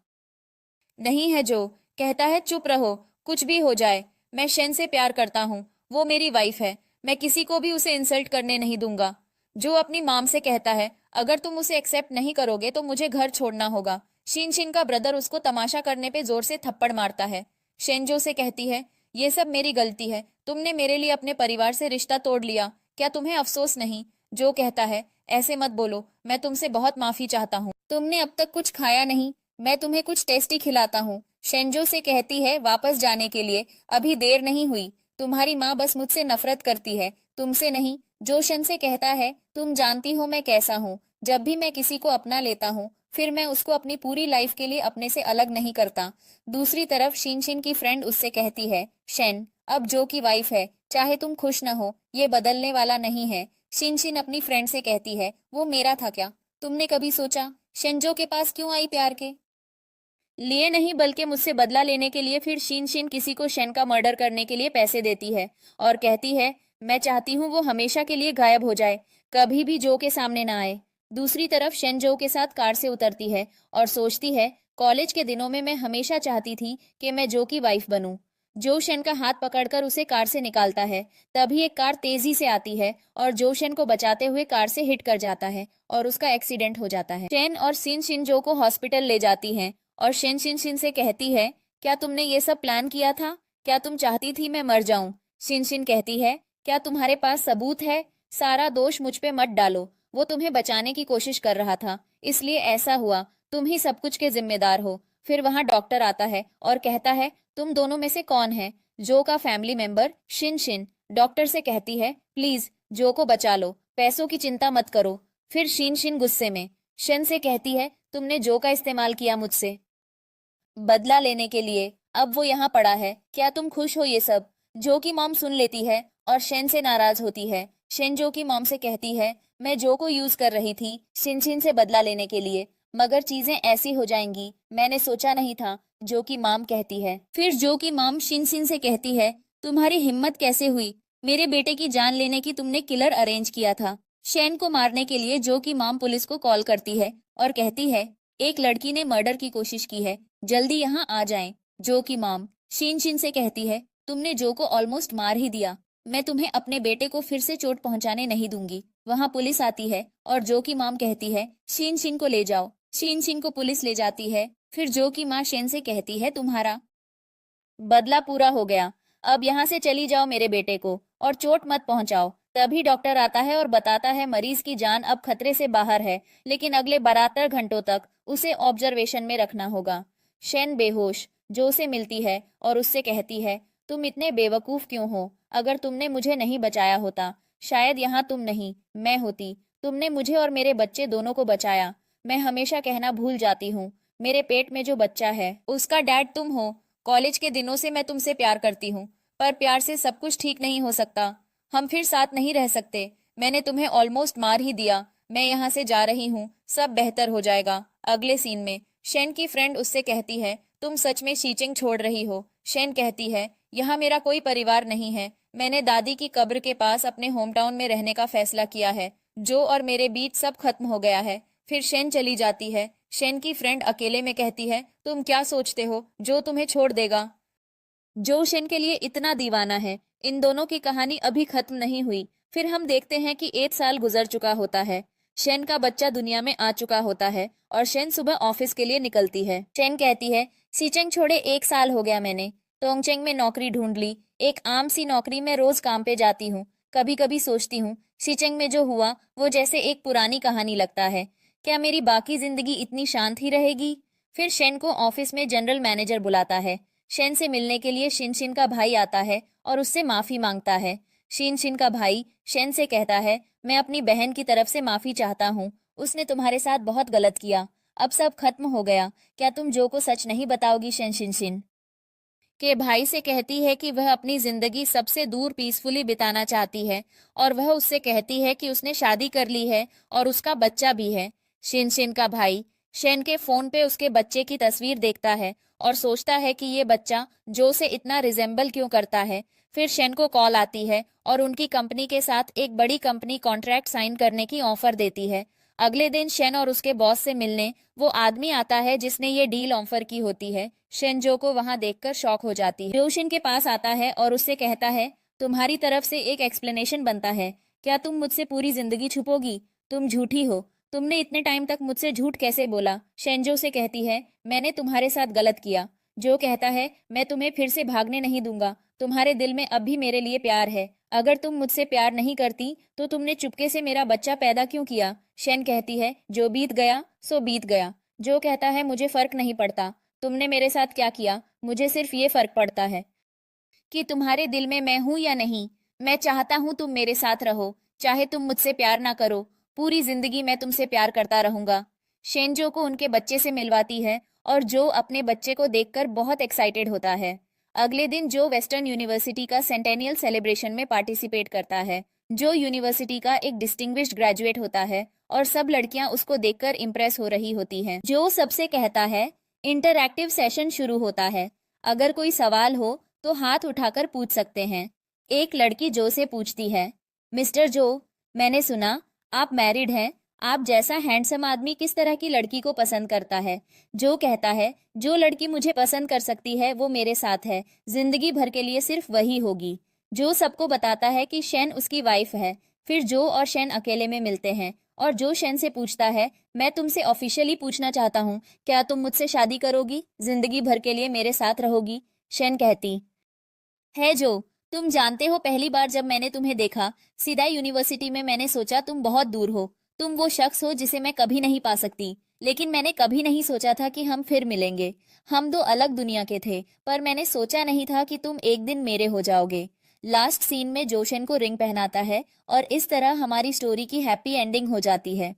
नहीं है? जो कहता है, चुप रहो, कुछ भी हो जाए, मैं शेन से प्यार करता हूँ, वो मेरी वाइफ है, मैं किसी को भी उसे इंसल्ट करने नहीं दूंगा। जो अपनी माम से कहता है, अगर तुम उसे एक्सेप्ट नहीं करोगे तो मुझे घर छोड़ना होगा। शिन शिन का ब्रदर उसको तमाशा करने पे जोर से थप्पड़ मारता है। शेनजो से कहती है, ये सब मेरी गलती है, तुमने मेरे लिए अपने परिवार से रिश्ता तोड़ लिया, क्या तुम्हें अफसोस नहीं? जो कहता है, ऐसे मत बोलो, मैं तुमसे बहुत माफी चाहता हूँ, तुमने अब तक कुछ खाया नहीं, मैं तुम्हें कुछ टेस्टी खिलाता हूँ। शेंजो से कहती है, वापस जाने के लिए अभी देर नहीं हुई, तुम्हारी माँ बस मुझसे नफरत करती है, तुमसे नहीं। जो शन से कहता है, तुम जानती हो मैं कैसा हूँ, जब भी मैं किसी को अपना लेता हूँ फिर मैं उसको अपनी पूरी लाइफ के लिए अपने से अलग नहीं करता। दूसरी तरफ शिन शिन की फ्रेंड उससे कहती है, शेन अब जो की वाइफ है, चाहे तुम खुश न हो, ये बदलने वाला नहीं है। शिन शिन अपनी फ्रेंड से कहती है, वो मेरा था क्या? तुमने कभी सोचा शेंजो के पास क्यों आई प्यार के लिए नहीं, बल्कि मुझसे बदला लेने के लिए? फिर शीन शीन किसी को शेन का मर्डर करने के लिए पैसे देती है और कहती है, मैं चाहती हूँ वो हमेशा के लिए गायब हो जाए, कभी भी जो के सामने ना आए। दूसरी तरफ शेन जो के साथ कार से उतरती है और सोचती है, कॉलेज के दिनों में मैं हमेशा चाहती थी कि मैं जो की वाइफ बनूं। जो शेन का हाथ पकड़कर उसे कार से निकालता है, तभी एक कार तेजी से आती है और जो शेन को बचाते हुए कार से हिट कर जाता है और उसका एक्सीडेंट हो जाता है। शेन और सिन शिन जो को हॉस्पिटल ले जाती हैं और शेन शिन शिन से कहती है, क्या तुमने ये सब प्लान किया था? क्या तुम चाहती थी मैं मर जाऊं? शिन शिन कहती है, क्या तुम्हारे पास सबूत है? सारा दोष मुझ पे मत डालो, वो तुम्हें बचाने की कोशिश कर रहा था, इसलिए ऐसा हुआ, तुम ही सब कुछ के जिम्मेदार हो। फिर वहां डॉक्टर आता है और कहता है, तुम दोनों में से कौन है? जो का family member Shin Shin doctor से कहती है, प्लीज जो को बचा लो, पैसों की चिंता मत करो। फिर शिन शिन गुस्से में शन से कहती है, तुमने जो का इस्तेमाल किया मुझसे बदला लेने के लिए, अब वो यहाँ पड़ा है, क्या तुम खुश हो? ये सब जो की मॉम सुन लेती है और शेन से नाराज होती है। शेन जो की मॉम से कहती है, मैं जो को यूज कर रही थी शिन शिन से बदला लेने के लिए, मगर चीजें ऐसी हो जाएंगी, मैंने सोचा नहीं था। जो की मॉम कहती है, फिर जो की मॉम शिन शिन से कहती है, तुम्हारी हिम्मत कैसे हुई? मेरे बेटे की जान लेने की तुमने किलर अरेंज किया था। शेन को मारने के लिए जो की मॉम पुलिस को कॉल करती है और कहती है, एक लड़की ने मर्डर की कोशिश की है, जल्दी यहाँ आ जाएं। जो की मॉम शीन शीन से कहती है, तुमने जो को ऑलमोस्ट मार ही दिया, मैं तुम्हें अपने बेटे को फिर से चोट पहुंचाने नहीं दूंगी। वहां पुलिस आती है और जो की मॉम कहती है, शीन शीन को ले जाओ। शीन शीन को पुलिस ले जाती है। फिर जो की माँ शेन से कहती है, तुम्हारा बदला पूरा हो गया, अब यहाँ से चली जाओ मेरे बेटे को और चोट मत पहुंचाओ। तभी डॉक्टर आता है और बताता है, मरीज की जान अब खतरे से बाहर है, लेकिन अगले 72 घंटों तक उसे ऑब्जर्वेशन में रखना होगा। शेन बेहोश जो से मिलती है और उससे कहती है, तुम इतने बेवकूफ क्यों हो? अगर तुमने मुझे नहीं बचाया होता, शायद यहाँ तुम नहीं, मैं होती। तुमने मुझे और मेरे बच्चे दोनों को बचाया। मैं हमेशा कहना भूल जाती हूँ, मेरे पेट में जो बच्चा है उसका डैड तुम हो। कॉलेज के दिनों से मैं तुमसे प्यार करती हूँ, पर प्यार से सब कुछ ठीक नहीं हो सकता, हम फिर साथ नहीं रह सकते। मैंने तुम्हें ऑलमोस्ट मार ही दिया, मैं यहाँ से जा रही हूँ, सब बेहतर हो जाएगा। अगले सीन में शेन की फ्रेंड उससे कहती है, तुम सच में शीचिंग छोड़ रही हो? शेन कहती है, यहाँ मेरा कोई परिवार नहीं है, मैंने दादी की कब्र के पास अपने होम टाउन में रहने का फैसला किया है, जो और मेरे बीच सब खत्म हो गया है। फिर शेन चली जाती है। शेन की फ्रेंड अकेले में कहती है, तुम क्या सोचते हो जो तुम्हें छोड़ देगा? जो शेन के लिए इतना दीवाना है। इन दोनों की कहानी अभी खत्म नहीं हुई। फिर हम देखते हैं कि 1 साल गुजर चुका होता है, शेन का बच्चा दुनिया में आ चुका होता है और शेन सुबह ऑफिस के लिए निकलती है। शेन कहती है, सीचेंग छोड़े 1 साल हो गया, मैंने टोंगचेंग में नौकरी ढूंढ ली, एक आम सी नौकरी में रोज काम पे जाती हूँ। कभी कभी सोचती हूँ, सीचेंग में जो हुआ वो जैसे एक पुरानी कहानी लगता है, क्या मेरी बाकी जिंदगी इतनी शांत ही रहेगी? फिर शेन को ऑफिस में जनरल मैनेजर बुलाता है। शेन से मिलने के लिए शिन शिन का भाई आता है और उससे माफी मांगता है। शिन शिन का भाई शेन से कहता है, मैं अपनी बहन की तरफ से माफी चाहता हूँ, उसने तुम्हारे साथ बहुत गलत किया, अब सब खत्म हो गया, क्या तुम जो को सच नहीं बताओगी? शेन शिन शिन के भाई से कहती है कि वह अपनी जिंदगी सबसे दूर पीसफुली बिताना चाहती है और वह उससे कहती है कि उसने शादी कर ली है और उसका बच्चा भी है। शिन शिन का भाई शेन के फोन पे उसके बच्चे की तस्वीर देखता है और सोचता है कि ये बच्चा जो से इतना रिजेंबल क्यों करता है। फिर शेन को कॉल आती है और उनकी कंपनी के साथ एक बड़ी कंपनी कॉन्ट्रैक्ट साइन करने की ऑफर देती है। अगले दिन शेन और उसके बॉस से मिलने वो आदमी आता है जिसने ये डील ऑफर की होती है। शेन जो को वहां देखकर शॉक हो जाती है। जो शेन के पास आता है और उससे कहता है, तुम्हारी तरफ से एक एक्सप्लेनेशन बनता है। क्या तुम मुझसे पूरी जिंदगी छुपोगी? तुम झूठी हो। तुमने इतने टाइम तक मुझसे झूठ कैसे बोला? शेनजो से कहती है, मैंने तुम्हारे साथ गलत किया। जो कहता है, मैं तुम्हें फिर से भागने नहीं दूंगा। तुम्हारे दिल में अब भी मेरे लिए प्यार है। अगर तुम मुझसे प्यार नहीं करती तो तुमने चुपके से मेरा बच्चा पैदा क्यों किया? शेन कहती है, जो बीत गया सो बीत गया। जो कहता है, मुझे फर्क नहीं पड़ता तुमने मेरे साथ क्या किया, मुझे सिर्फ ये फर्क पड़ता है कि तुम्हारे दिल में मैं हूं या नहीं। मैं चाहता हूं तुम मेरे साथ रहो, चाहे तुम मुझसे प्यार ना करो। पूरी जिंदगी मैं तुमसे प्यार करता रहूंगा। शेनजो को उनके बच्चे से मिलवाती है और जो अपने बच्चे को देखकर बहुत एक्साइटेड होता है। अगले दिन जो वेस्टर्न यूनिवर्सिटी का सेंटेनियल सेलिब्रेशन में पार्टिसिपेट करता है। जो यूनिवर्सिटी का एक डिस्टिंग्विश्ड ग्रेजुएट होता है और सब लड़कियां उसको देखकर इम्प्रेस हो रही होती हैं। जो सबसे कहता है, इंटरैक्टिव सेशन शुरू होता है। अगर कोई सवाल हो तो हाथ उठाकर पूछ सकते हैं। एक लड़की जो से पूछती है, मिस्टर जो, मैंने सुना आप मैरिड हैं। आप जैसा हैंडसम आदमी किस तरह की लड़की को पसंद करता है? जो कहता है, जो लड़की मुझे पसंद कर सकती है वो मेरे साथ है, जिंदगी भर के लिए सिर्फ वही होगी। जो सबको बताता है कि शेन उसकी वाइफ है। फिर जो और शेन अकेले में मिलते हैं और जो शेन से पूछता है, मैं तुमसे ऑफिशियली पूछना चाहता हूँ, क्या तुम मुझसे शादी करोगी? जिंदगी भर के लिए मेरे साथ रहोगी? शेन कहती है, जो तुम जानते हो पहली बार जब मैंने तुम्हें देखा सीधा यूनिवर्सिटी में, मैंने सोचा तुम बहुत दूर हो। तुम वो शख्स हो जिसे मैं कभी नहीं पा सकती। लेकिन मैंने कभी नहीं सोचा था कि हम फिर मिलेंगे। हम दो अलग दुनिया के थे, पर मैंने सोचा नहीं था कि तुम एक दिन मेरे हो जाओगे। लास्ट सीन में जोशन को रिंग पहनाता है और इस तरह हमारी स्टोरी की हैप्पी एंडिंग हो जाती है।